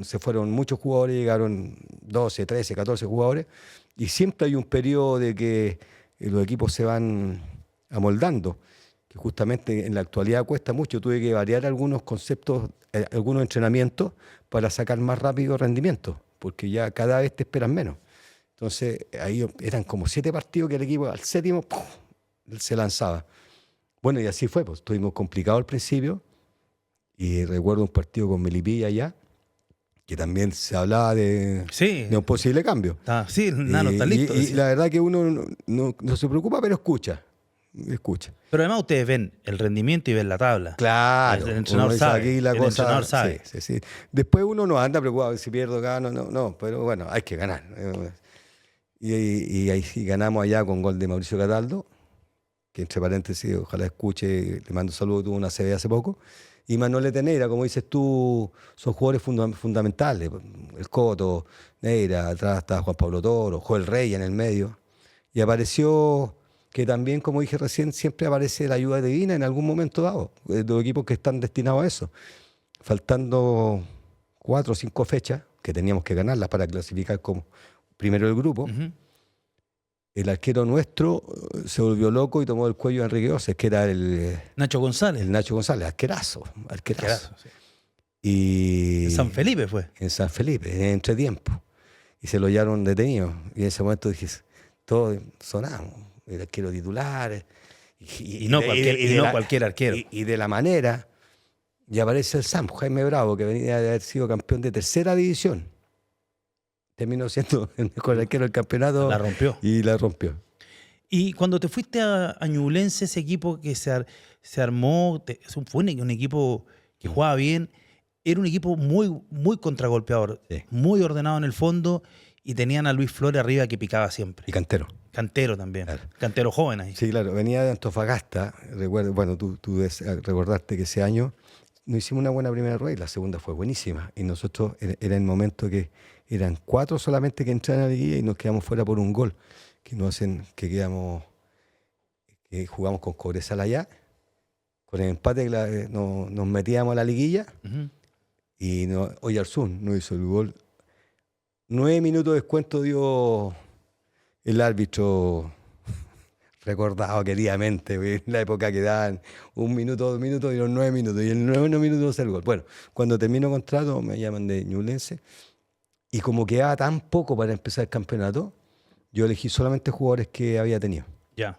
se fueron muchos jugadores, llegaron 12, 13, 14 jugadores, y siempre hay un periodo de que los equipos se van amoldando, que justamente en la actualidad cuesta mucho. Tuve que variar algunos conceptos, algunos entrenamientos para sacar más rápido rendimiento, porque ya cada vez te esperan menos. Entonces, ahí eran como 7 partidos que el equipo al séptimo ¡pum!, se lanzaba. Bueno, y así fue, pues estuvimos complicados al principio. Y recuerdo un partido con Melipilla allá, que también se hablaba de un posible cambio. Sí, el Nano está listo. Y la verdad que uno no se preocupa, pero escucha. Pero además ustedes ven el rendimiento y ven la tabla. Claro. El entrenador sabe. Entrenador sabe. Sí. Después uno no anda preocupado si pierdo, gano, no, pero bueno, hay que ganar. Y ahí sí ganamos allá con gol de Mauricio Cataldo, que entre paréntesis, ojalá escuche, le mando un saludo, tuvo una CB hace poco. Y Manuel Neira, como dices tú, son jugadores fundamentales. El Coto, Neira, atrás estaba Juan Pablo Toro, Joel Rey en el medio. Y apareció que también, como dije recién, siempre aparece la ayuda divina en algún momento dado, de los equipos que están destinados a eso. Faltando 4 o 5 fechas, que teníamos que ganarlas para clasificar como primero del grupo, el arquero nuestro se volvió loco y tomó el cuello a Enrique Oces, que era el Nacho González. El Nacho González, arquerazo. Sí. Y en San Felipe fue. En San Felipe, en entretiempo. Y se lo hallaron detenido. Y en ese momento dije, todos sonamos, el arquero titular. Y no cualquier arquero. Y de la manera, y aparece el Sam, Jaime Bravo, que venía de haber sido campeón de 3ª división. Terminó siendo el mejor arquero del campeonato. La rompió. Y la rompió. Y cuando te fuiste a Ñublense, ese equipo que se armó, fue un equipo que jugaba bien, era un equipo muy, muy contragolpeador, muy ordenado en el fondo, y tenían a Luis Flores arriba que picaba siempre. Y Cantero. Cantero también. Claro. Cantero joven ahí. Sí, claro. Venía de Antofagasta. Recuerdo, bueno, tú recordaste que ese año nos hicimos una buena primera rueda y la segunda fue buenísima. Y nosotros, era el momento que eran 4 solamente que entraron a la liguilla y nos quedamos fuera por un gol. Que nos hacen que jugamos con Cobresal allá. Con el empate nos metíamos a la liguilla. Y Oyarzún nos hizo el gol. 9 minutos de descuento dio el árbitro, recordado queridamente, en la época que daban 1 minuto, 2 minutos, dieron 9 minutos. Y en 9 minutos el gol. Bueno, cuando termino contrato me llaman de Ñublense. Y como quedaba tan poco para empezar el campeonato, yo elegí solamente jugadores que había tenido. Ya.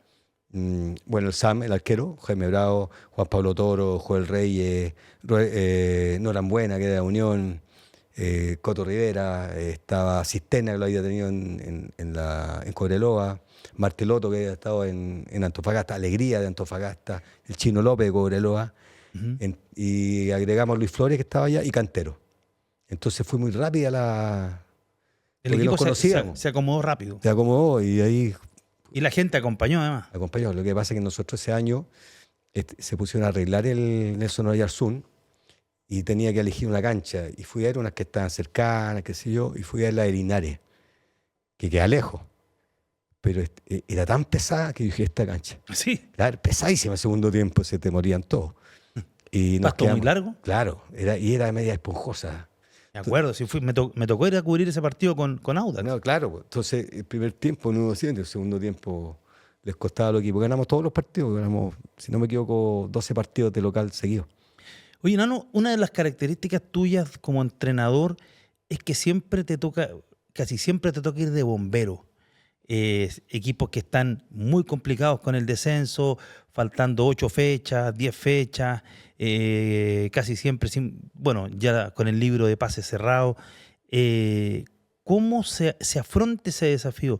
Bueno, el Sam, el arquero, Jaime Bravo, Juan Pablo Toro, Joel Reyes, Norambuena, que era de Unión, Coto Rivera, estaba Cisterna, que lo había tenido en Cobreloa, Marteloto, que había estado en Antofagasta, Alegría de Antofagasta, el Chino López de Cobreloa, y agregamos Luis Flores, que estaba allá, y Cantero. Entonces fue muy rápida el equipo se acomodó rápido. Se acomodó y ahí... Y la gente acompañó además. Acompañó. Lo que pasa es que nosotros ese año se pusieron a arreglar el Nelson Oyarzún y tenía que elegir una cancha. Y fui a ver unas que estaban cercanas, qué sé yo, y fui a ver la de Linares, que queda lejos. Pero era tan pesada que dije, esta cancha. Sí. Claro, pesadísima el segundo tiempo, se te morían todos. Y ¿Pasto muy largo? Claro, y era media esponjosa. Me acuerdo, sí, me tocó ir a cubrir ese partido con Audax. No, claro, entonces el primer tiempo no hubo siente, el segundo tiempo les costaba al equipo. Ganamos todos los partidos, ganamos, si no me equivoco, 12 partidos de local seguidos. Oye, Nano, una de las características tuyas como entrenador es que casi siempre te toca ir de bombero. Equipos que están muy complicados con el descenso, faltando 8 fechas, 10 fechas, casi siempre, ya con el libro de pases cerrado. ¿Cómo se afronta ese desafío?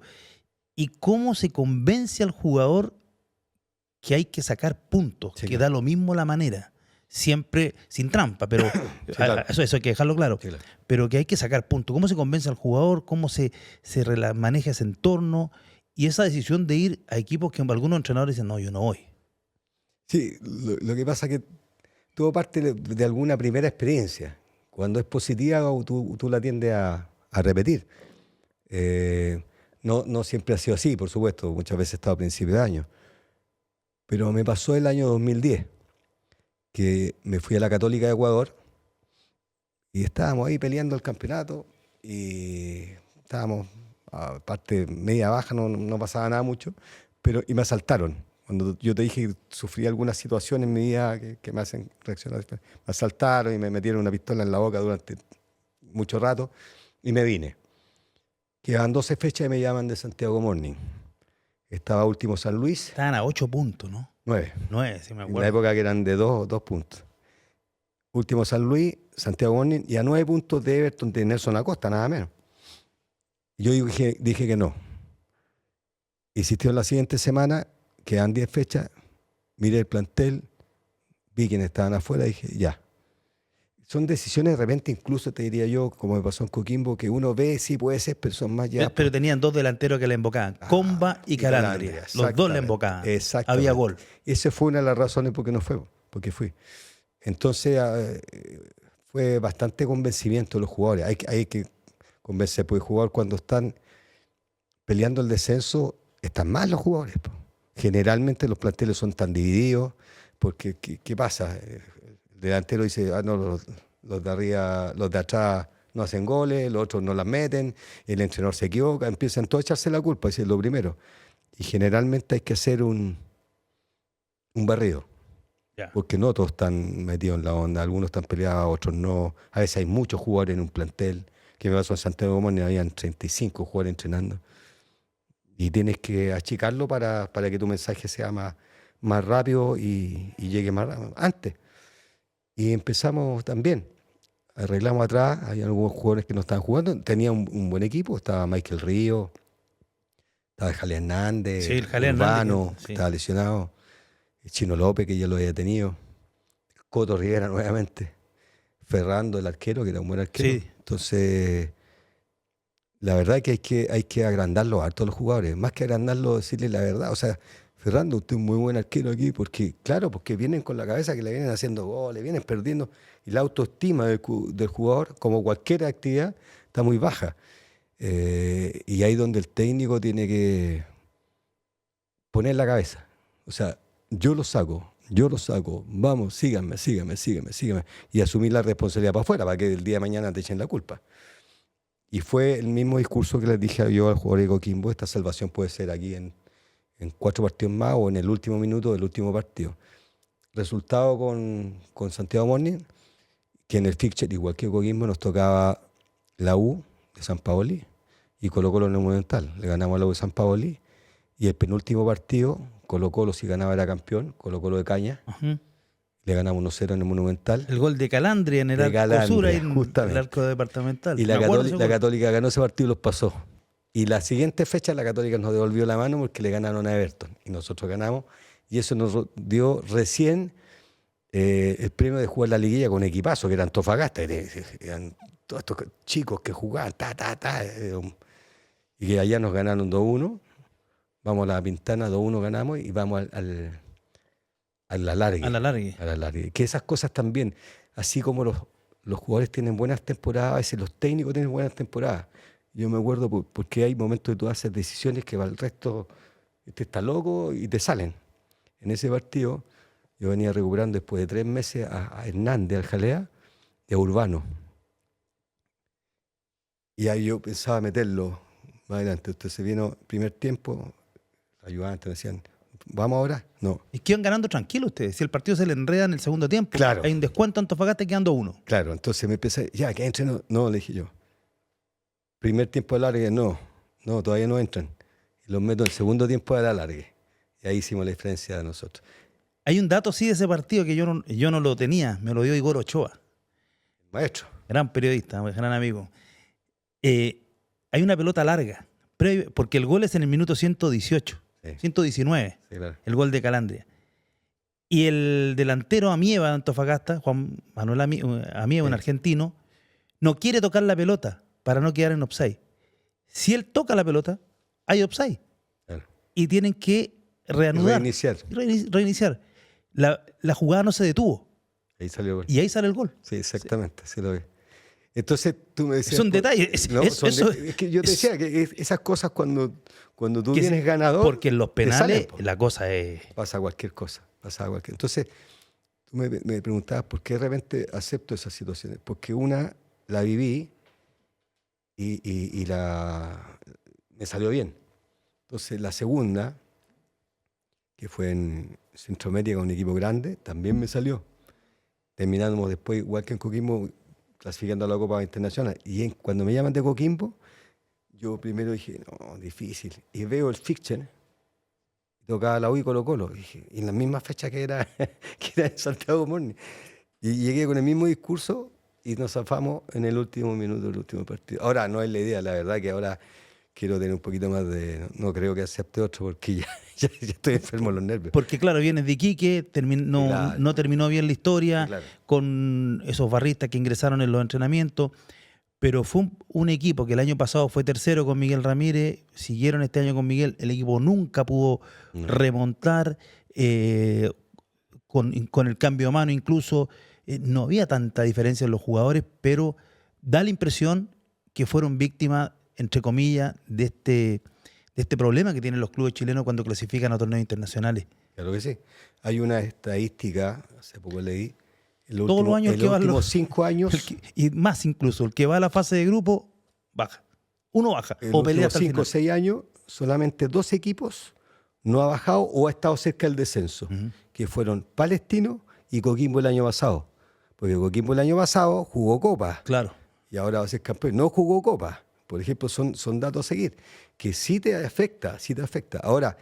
¿Y cómo se convence al jugador que hay que sacar puntos? Sí, que da lo mismo la manera. Siempre sin trampa, pero sí, claro. Eso hay que dejarlo claro. Sí, claro. Pero que hay que sacar puntos. ¿Cómo se convence al jugador? ¿Cómo se maneja ese entorno? Y esa decisión de ir a equipos que algunos entrenadores dicen, no, yo no voy. Sí, lo que pasa es que todo parte de alguna primera experiencia. Cuando es positiva, tú la tiendes a repetir. No siempre ha sido así, por supuesto. Muchas veces he estado a principios de año. Pero me pasó el año 2010. Que me fui a la Católica de Ecuador y estábamos ahí peleando el campeonato y estábamos, aparte media baja, no pasaba nada mucho, y me asaltaron. Cuando yo te dije que sufrí alguna situación en mi vida que me hacen reaccionar, me asaltaron y me metieron una pistola en la boca durante mucho rato y me vine. Quedaban 12 fechas y me llaman de Santiago Morning. Estaba último San Luis. Estaban a 8 puntos, ¿no? 9. 9, sí me acuerdo. En la época que eran de 2 puntos. Último San Luis, Santiago Morning, y a 9 puntos de Everton, de Nelson Acosta, nada menos. Yo dije que no. Insistió en la siguiente semana, quedan 10 fechas, miré el plantel, vi quienes estaban afuera y dije, ya. Son decisiones de repente, incluso te diría yo, como me pasó en Coquimbo, que uno ve, sí puede ser, pero son más ya. Pero tenían 2 delanteros que le embocaban, Comba y Calandria. Los 2 le embocaban. Había gol. Esa fue una de las razones por qué no fue, porque fui. Entonces fue bastante convencimiento de los jugadores. Hay que convencer, porque jugador cuando están peleando el descenso, están mal los jugadores. Generalmente los planteles son tan divididos, porque ¿qué pasa? El delantero dice, no, los de arriba, los de atrás no hacen goles, los otros no las meten, el entrenador se equivoca, empiezan todos a echarse la culpa, eso es lo primero. Y generalmente hay que hacer un barrido. Yeah. Porque no todos están metidos en la onda, algunos están peleados, otros no. A veces hay muchos jugadores en un plantel. Que me pasó en Santiago Morning, habían 35 jugadores entrenando. Y tienes que achicarlo para que tu mensaje sea más rápido y llegue más antes. Y empezamos también. Arreglamos atrás, hay algunos jugadores que no estaban jugando. Tenía un buen equipo, estaba Michael Río, estaba Jalé Hernández, sí, el Jalé Urbano, Hernández, sí. Estaba lesionado. El Chino López, que ya lo había tenido. Coto Rivera nuevamente. Ferrando, el arquero, que era un buen arquero. Sí. Entonces, la verdad es que hay que agrandarlo a todos los jugadores. Más que agrandarlo, decirle la verdad. O sea, Ferrando, usted es un muy buen arquero aquí, porque vienen con la cabeza que le vienen haciendo goles, vienen perdiendo. Y la autoestima del jugador, como cualquier actividad, está muy baja. Y ahí donde el técnico tiene que poner la cabeza. O sea, yo lo saco, vamos, síganme, y asumir la responsabilidad para afuera, para que el día de mañana te echen la culpa. Y fue el mismo discurso que les dije yo al jugador de Coquimbo, esta salvación puede ser aquí en 4 partidos más o en el último minuto del último partido. Resultado con Santiago Morning, que en el fixture, igual que Coquimbo, nos tocaba la U de San Paoli y Colo-Colo en el Monumental. Le ganamos a la U de San Paoli y el penúltimo partido, Colo-Colo, si ganaba era campeón, Colo-Colo de Caña. Uh-huh. Le ganamos 1-0 en el Monumental. El gol de Calandria en el arco sur, en el arco departamental. Y la Católica ganó ese partido y los pasó. Y la siguiente fecha la Católica nos devolvió la mano porque le ganaron a Everton. Y nosotros ganamos. Y eso nos dio recién el premio de jugar la liguilla con equipazo, que eran Antofagasta. Eran todos estos chicos que jugaban, y que allá nos ganaron 2-1. Vamos a la Pintana, 2-1 ganamos y vamos a la alargue. A la alargue. Que esas cosas también, así como los jugadores tienen buenas temporadas, a veces los técnicos tienen buenas temporadas. Yo me acuerdo porque hay momentos que tú haces decisiones que para el resto te está loco y te salen. En ese partido yo venía recuperando después de 3 meses a Hernández, al Jalea, y a Urbano. Y ahí yo pensaba meterlo más adelante. Entonces vino el primer tiempo, ayudantes me decían, ¿vamos ahora? No. ¿Y que iban ganando tranquilo ustedes? Si el partido se le enreda en el segundo tiempo, claro. Hay un descuento Antofagasta quedando 1. Claro, entonces me empecé, ya, que entren. No, le dije yo. Primer tiempo de alargue, no, todavía no entran. Y los meto en segundo tiempo de alargue. Y ahí hicimos la diferencia de nosotros. Hay un dato, sí, de ese partido que yo no lo tenía, me lo dio Igor Ochoa. Maestro. Gran periodista, gran amigo. Hay una pelota larga, porque el gol es en el minuto 118, sí. 119, sí, claro. El gol de Calandria. Y el delantero Amieva de Antofagasta, Juan Manuel Amieva, sí. Un argentino, no quiere tocar la pelota para no quedar en offside. Si él toca la pelota, hay offside. Claro. Y tienen que reanudar. Reiniciar. La jugada no se detuvo. Ahí salió el gol. Y ahí sale el gol. Sí, exactamente, sí lo vi. Entonces tú me decías... Son detalles. Es que yo te decía que esas cosas cuando tú vienes ganador... Porque en los penales la cosa es... Pasa cualquier cosa. Entonces tú me preguntabas por qué de repente acepto esas situaciones. Porque una la viví y me salió bien. Entonces la segunda, que fue en Centroamérica con un equipo grande, también me salió. Terminamos después, igual que en Coquimbo, clasificando a la Copa Internacional. Y cuando me llaman de Coquimbo, yo primero dije, no, difícil. Y veo el fixture, tocaba la U y Colo-Colo. Y en la misma fecha que era en Santiago Morning. Y llegué con el mismo discurso y nos zafamos en el último minuto del último partido. Ahora no es la idea, la verdad que ahora quiero tener un poquito más de... No creo que acepte otro porque ya estoy enfermo de los nervios. Porque claro, vienes de Iquique, Claro. no terminó bien la historia, Claro. con esos barristas que ingresaron en los entrenamientos, pero fue un equipo que el año pasado fue tercero con Miguel Ramírez, siguieron este año con Miguel, el equipo nunca pudo remontar, con el cambio de mano incluso, no había tanta diferencia en los jugadores, pero da la impresión que fueron víctimas, entre comillas, de este problema que tienen los clubes chilenos cuando clasifican a torneos internacionales. Claro que sí. Hay una estadística, hace poco leí, Todos los años en los últimos 5 años... y más incluso, el que va a la fase de grupo, baja. Uno baja En o los pelea últimos hasta el 5 o final. 6 años, solamente 2 equipos no ha bajado o ha estado cerca del descenso, que fueron Palestino y Coquimbo el año pasado. Porque Coquimbo el año pasado jugó Copa Claro. y ahora va a ser campeón. No jugó Copa. Por ejemplo, son datos a seguir, que sí te afecta, sí te afecta. Ahora,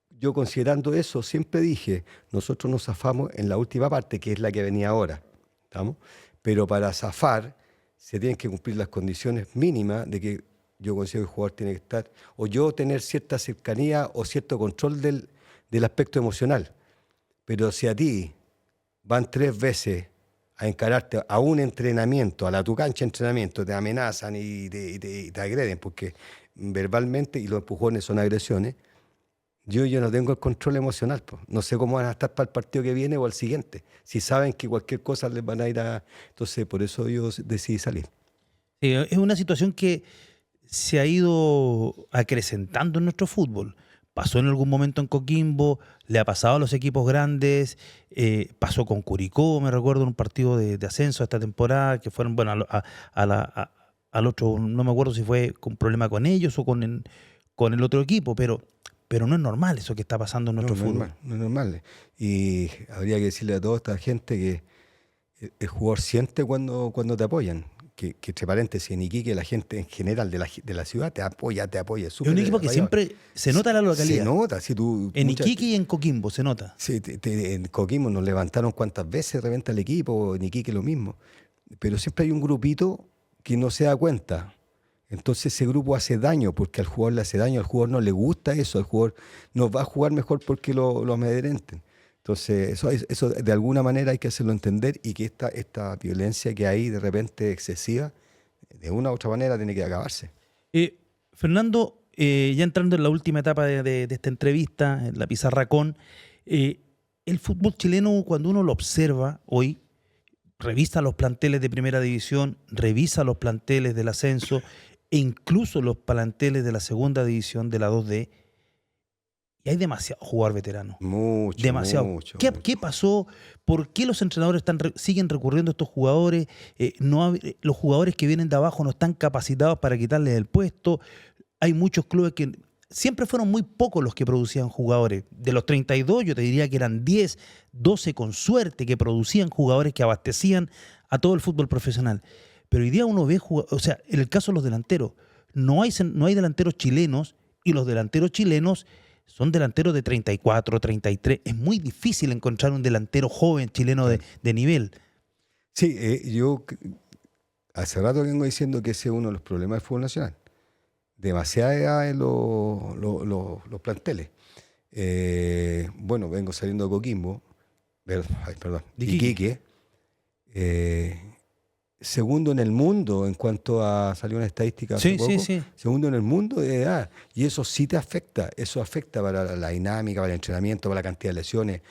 yo considerando eso, siempre dije, nosotros nos zafamos en la última parte, que es la que venía ahora, ¿estamos? Pero para zafar se tienen que cumplir las condiciones mínimas de que yo considero que el jugador tiene que estar, o yo tener cierta cercanía o cierto control del aspecto emocional. Pero si a ti van 3 veces a encararte a un entrenamiento, a tu cancha de entrenamiento, te amenazan y te agreden, porque verbalmente, y los empujones son agresiones, yo no tengo el control emocional, pues. No sé cómo van a estar para el partido que viene o al siguiente, si saben que cualquier cosa les van a ir a... Entonces, por eso yo decidí salir. Es una situación que se ha ido acrecentando en nuestro fútbol. Pasó en algún momento en Coquimbo, le ha pasado a los equipos grandes, pasó con Curicó, me recuerdo en un partido de ascenso esta temporada, que fueron, bueno, al otro, no me acuerdo si fue con problema con ellos o con el otro equipo, pero no es normal eso que está pasando en nuestro fútbol. No es normal. Y habría que decirle a toda esta gente que el jugador siente cuando te apoyan. Que entre paréntesis, en Iquique la gente en general de la ciudad te apoya. Es un equipo que siempre se nota la localidad. Se nota. En Iquique y en Coquimbo se nota. Sí, en Coquimbo nos levantaron cuántas veces de repente al equipo, en Iquique lo mismo. Pero siempre hay un grupito que no se da cuenta. Entonces ese grupo hace daño porque al jugador le hace daño, al jugador no le gusta eso, al jugador no va a jugar mejor porque lo amedrenten. Entonces, eso de alguna manera hay que hacerlo entender y que esta violencia que hay de repente excesiva, de una u otra manera tiene que acabarse. Fernando, ya entrando en la última etapa de esta entrevista, en la pizarra el fútbol chileno, cuando uno lo observa hoy, revisa los planteles de primera división, revisa los planteles del ascenso e incluso los planteles de la segunda división, de la 2D, y hay demasiado jugador veterano. Demasiado. Mucho. ¿Qué pasó? ¿Por qué los entrenadores siguen recurriendo a estos jugadores? Los jugadores que vienen de abajo no están capacitados para quitarles el puesto. Hay muchos clubes que siempre fueron muy pocos los que producían jugadores. De los 32 yo te diría que eran 10, 12 con suerte que producían jugadores que abastecían a todo el fútbol profesional. Pero hoy día uno ve, o sea, en el caso de los delanteros, no hay delanteros chilenos, y los delanteros chilenos son delanteros de 34, 33. Es muy difícil encontrar un delantero joven chileno de nivel. Sí, yo hace rato vengo diciendo que ese es uno de los problemas del fútbol nacional. Demasiada edad en los planteles. Bueno, vengo saliendo de Coquimbo, de Iquique. Segundo en el mundo en cuanto a, salió una estadística hace poco, segundo en el mundo de edad, y eso sí te afecta, eso afecta para la dinámica, para el entrenamiento, para la cantidad de lesiones,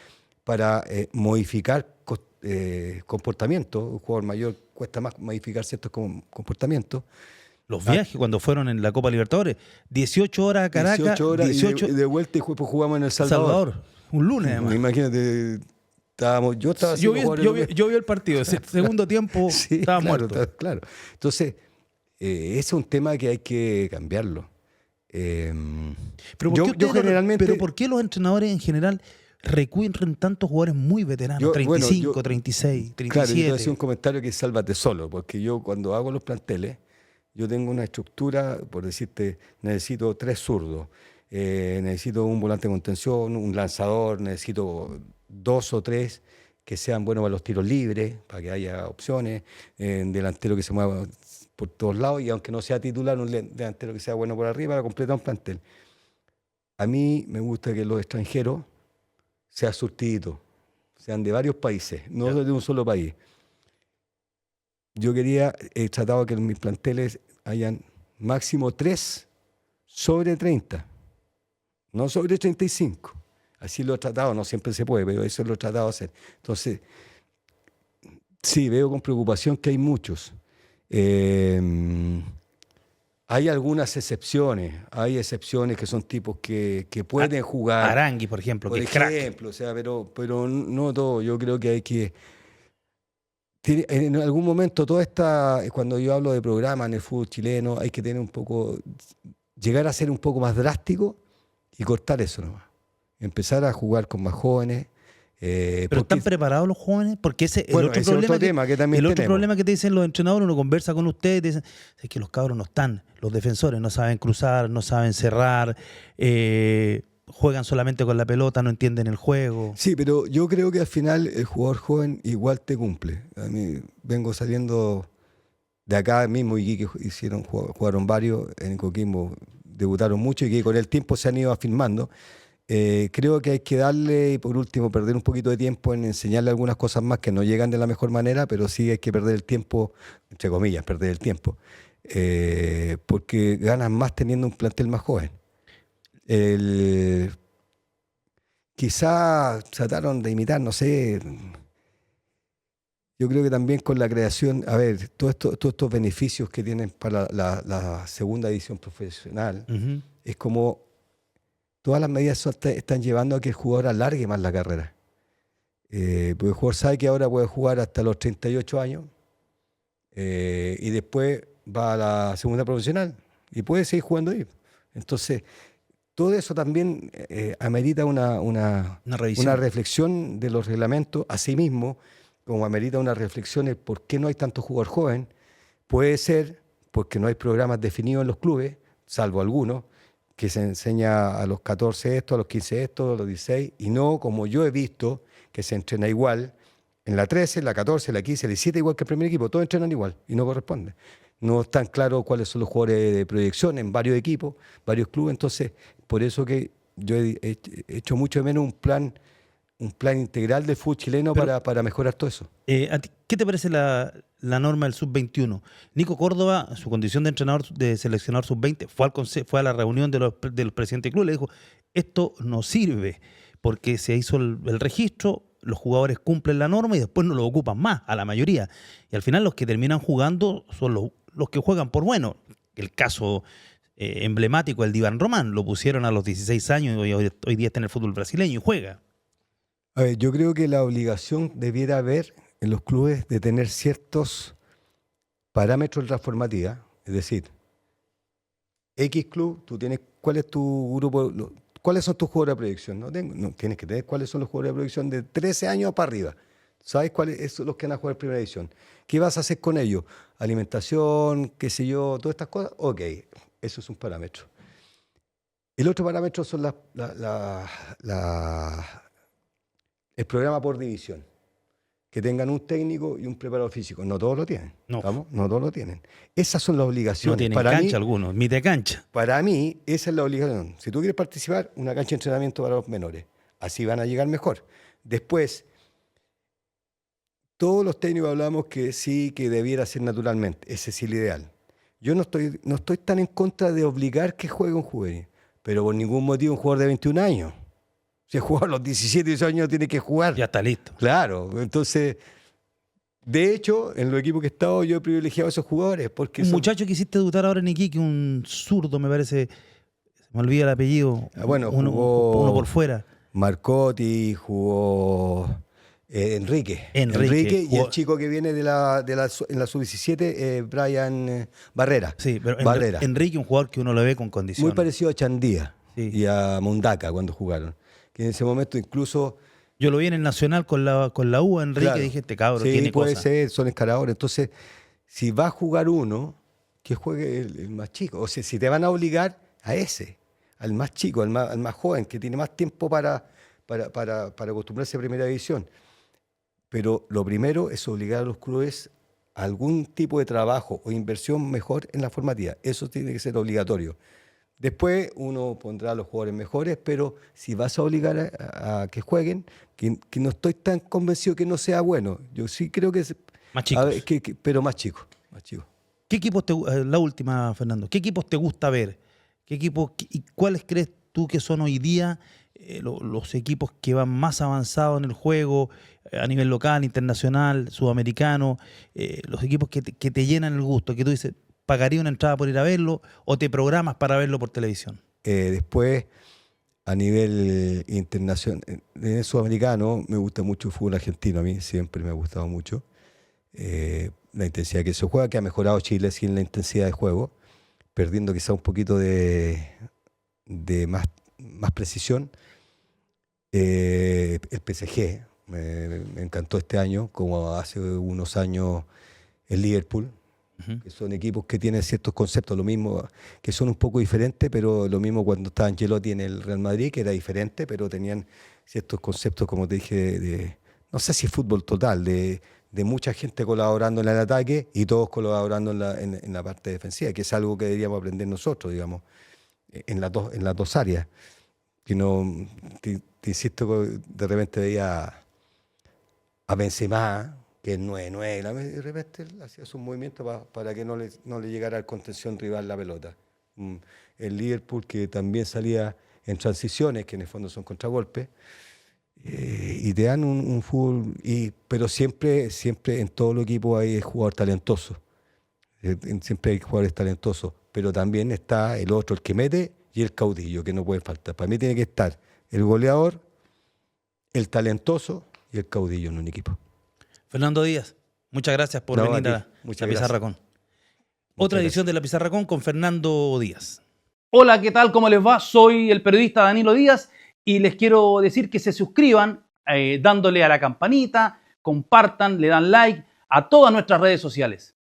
para modificar comportamientos. Un jugador mayor cuesta más modificar ciertos comportamientos. Los viajes cuando fueron en la Copa Libertadores, 18 horas a Caracas, 18 horas y de vuelta y jugamos en El Salvador. Un lunes además. Imagínate. Yo vi el partido, el segundo tiempo sí, estaba muerto. Claro. Entonces, ese es un tema que hay que cambiarlo. Pero ¿por qué los entrenadores en general recurren tantos jugadores muy veteranos? 35, 36, 37. Claro, yo te decía un comentario que es sálvate solo, porque yo cuando hago los planteles, yo tengo una estructura, por decirte, necesito 3 zurdos, necesito un volante de contención, un lanzador, necesito 2 o 3 que sean buenos para los tiros libres, para que haya opciones, un delantero que se mueva por todos lados, y aunque no sea titular, un delantero que sea bueno por arriba para completar un plantel. A mí me gusta que los extranjeros sean surtiditos, sean de varios países, no de un solo país. Yo he tratado de que en mis planteles hayan máximo 3 sobre 30, no sobre 35. Así lo he tratado, no siempre se puede, pero eso lo he tratado de hacer. Entonces, sí, veo con preocupación que hay muchos. Hay algunas excepciones, que son tipos que pueden jugar. Arangui, por ejemplo, que es crack. O sea, pero no todo. Yo creo que hay que... En algún momento, cuando yo hablo de programas en el fútbol chileno, hay que tener llegar a ser un poco más drástico y cortar eso nomás. Empezar a jugar con más jóvenes. ¿Pero están preparados los jóvenes? Porque ese bueno, el otro problema tema que también el otro problema que te dicen los entrenadores, uno conversa con ustedes, te dicen, es que los cabros no están, los defensores no saben cruzar, no saben cerrar, juegan solamente con la pelota, no entienden el juego. Sí, pero yo creo que al final el jugador joven igual te cumple. A mí vengo saliendo de acá mismo, y que jugaron varios, en Coquimbo debutaron mucho y que con el tiempo se han ido afirmando. Creo que hay que darle, y por último, perder un poquito de tiempo en enseñarle algunas cosas más que no llegan de la mejor manera, pero sí hay que perder el tiempo, entre comillas, perder el tiempo, porque ganan más teniendo un plantel más joven. Quizá trataron de imitar, no sé, yo creo que también con la creación, a ver, todos estos beneficios que tienen para la segunda división profesional, es como todas las medidas están llevando a que el jugador alargue más la carrera. Porque el jugador sabe que ahora puede jugar hasta los 38 años y después va a la segunda profesional y puede seguir jugando ahí. Entonces, todo eso también amerita una reflexión de los reglamentos, asimismo, como amerita una reflexión de por qué no hay tanto jugador joven. Puede ser porque no hay programas definidos en los clubes, salvo algunos, que se enseña a los 14 esto, a los 15 esto, a los 16, y no como yo he visto, que se entrena igual en la 13, en la 14, en la 15, en la 17, igual que el primer equipo, todos entrenan igual y no corresponde. No están claros cuáles son los jugadores de proyección en varios equipos, varios clubes, entonces por eso que yo he hecho mucho de menos un plan integral del fútbol chileno para mejorar todo eso. ¿Qué te parece la norma del sub-21? Nico Córdoba, en su condición de entrenador, de seleccionador sub-20, fue a la reunión de los presidentes del club y le dijo, esto no sirve porque se hizo el registro, los jugadores cumplen la norma y después no lo ocupan más, a la mayoría. Y al final los que terminan jugando son los que juegan por bueno. El caso emblemático, el de Iván Román, lo pusieron a los 16 años y hoy día está en el fútbol brasileño y juega. A ver, yo creo que la obligación debiera haber en los clubes de tener ciertos parámetros de transformativa, es decir, X club, tú tienes, ¿cuál es tu grupo? ¿Cuáles son tus jugadores de proyección? No, tienes que tener cuáles son los jugadores de proyección de 13 años para arriba. ¿Sabes cuáles son los que van a jugar primera división? ¿Qué vas a hacer con ellos? Alimentación, qué sé yo, todas estas cosas. Ok, eso es un parámetro. El otro parámetro son el programa por división. Que tengan un técnico y un preparador físico. No todos lo tienen. No todos lo tienen. Esas son las obligaciones. No tienen cancha algunos, mitad cancha. Para mí, esa es la obligación. Si tú quieres participar, una cancha de entrenamiento para los menores. Así van a llegar mejor. Después, todos los técnicos hablamos que sí, que debiera ser naturalmente. Ese es el ideal. Yo no estoy tan en contra de obligar que juegue un juvenil, pero por ningún motivo un jugador de 21 años. Si juega a los 17 y 18 años tiene que jugar. Ya está listo. Claro, entonces, de hecho, en los equipos que he estado yo he privilegiado a esos jugadores. Porque muchacho que hiciste debutar ahora en Iquique, un zurdo me parece, se me olvida el apellido, bueno, uno por fuera. Marcotti, jugó Enrique y el chico que viene en la sub-17, Brian Barrera. Sí, pero Barrera. Enrique, un jugador que uno lo ve con condiciones. Muy parecido a Chandía y a Mundaca cuando jugaron. Que en ese momento incluso... Yo lo vi en el Nacional con la U, Enrique, claro. Dije, este cabro tiene puede cosas. ser, son escaladores. Entonces, si va a jugar uno, que juegue el más chico. O sea, si te van a obligar a ese, al más chico, al más joven, que tiene más tiempo para acostumbrarse a primera división. Pero lo primero es obligar a los clubes a algún tipo de trabajo o inversión mejor en la formativa. Eso tiene que ser obligatorio. Después uno pondrá a los jugadores mejores, pero si vas a obligar a que jueguen, que no estoy tan convencido que no sea bueno. Yo sí creo que... Más chicos. Pero más chicos. Más chicos. ¿Qué equipos la última, Fernando, qué equipos te gusta ver? ¿Y cuáles crees tú que son hoy día los equipos que van más avanzados en el juego, a nivel local, internacional, sudamericano, los equipos que te llenan el gusto, que tú dices, pagaría una entrada por ir a verlo o te programas para verlo por televisión? Después, a nivel internacional, en el sudamericano, me gusta mucho el fútbol argentino, a mí siempre me ha gustado mucho. La intensidad que se juega, que ha mejorado Chile sin la intensidad de juego, perdiendo quizá un poquito de más precisión. El PSG me encantó este año, como hace unos años el Liverpool, que son equipos que tienen ciertos conceptos, lo mismo, que son un poco diferentes, pero lo mismo cuando estaba Ancelotti en el Real Madrid, que era diferente, pero tenían ciertos conceptos, como te dije, no sé si fútbol total, de mucha gente colaborando en el ataque y todos colaborando en la parte defensiva, que es algo que deberíamos aprender nosotros, digamos, en las dos áreas. Que no, te insisto, de repente veía a Benzema, que es 9-9, de repente él hacía sus movimientos para que no le llegara al contención rival la pelota. El Liverpool, que también salía en transiciones, que en el fondo son contragolpes, y te dan un fútbol, pero siempre en todo el equipo hay jugador talentoso. Siempre hay jugadores talentosos, pero también está el otro, el que mete, y el caudillo, que no puede faltar. Para mí tiene que estar el goleador, el talentoso y el caudillo en un equipo. Fernando Díaz, muchas gracias por venir a La Pizarra Con. Otra edición de La Pizarra Con Fernando Díaz. Hola, ¿qué tal? ¿Cómo les va? Soy el periodista Danilo Díaz y les quiero decir que se suscriban dándole a la campanita, compartan, le dan like a todas nuestras redes sociales.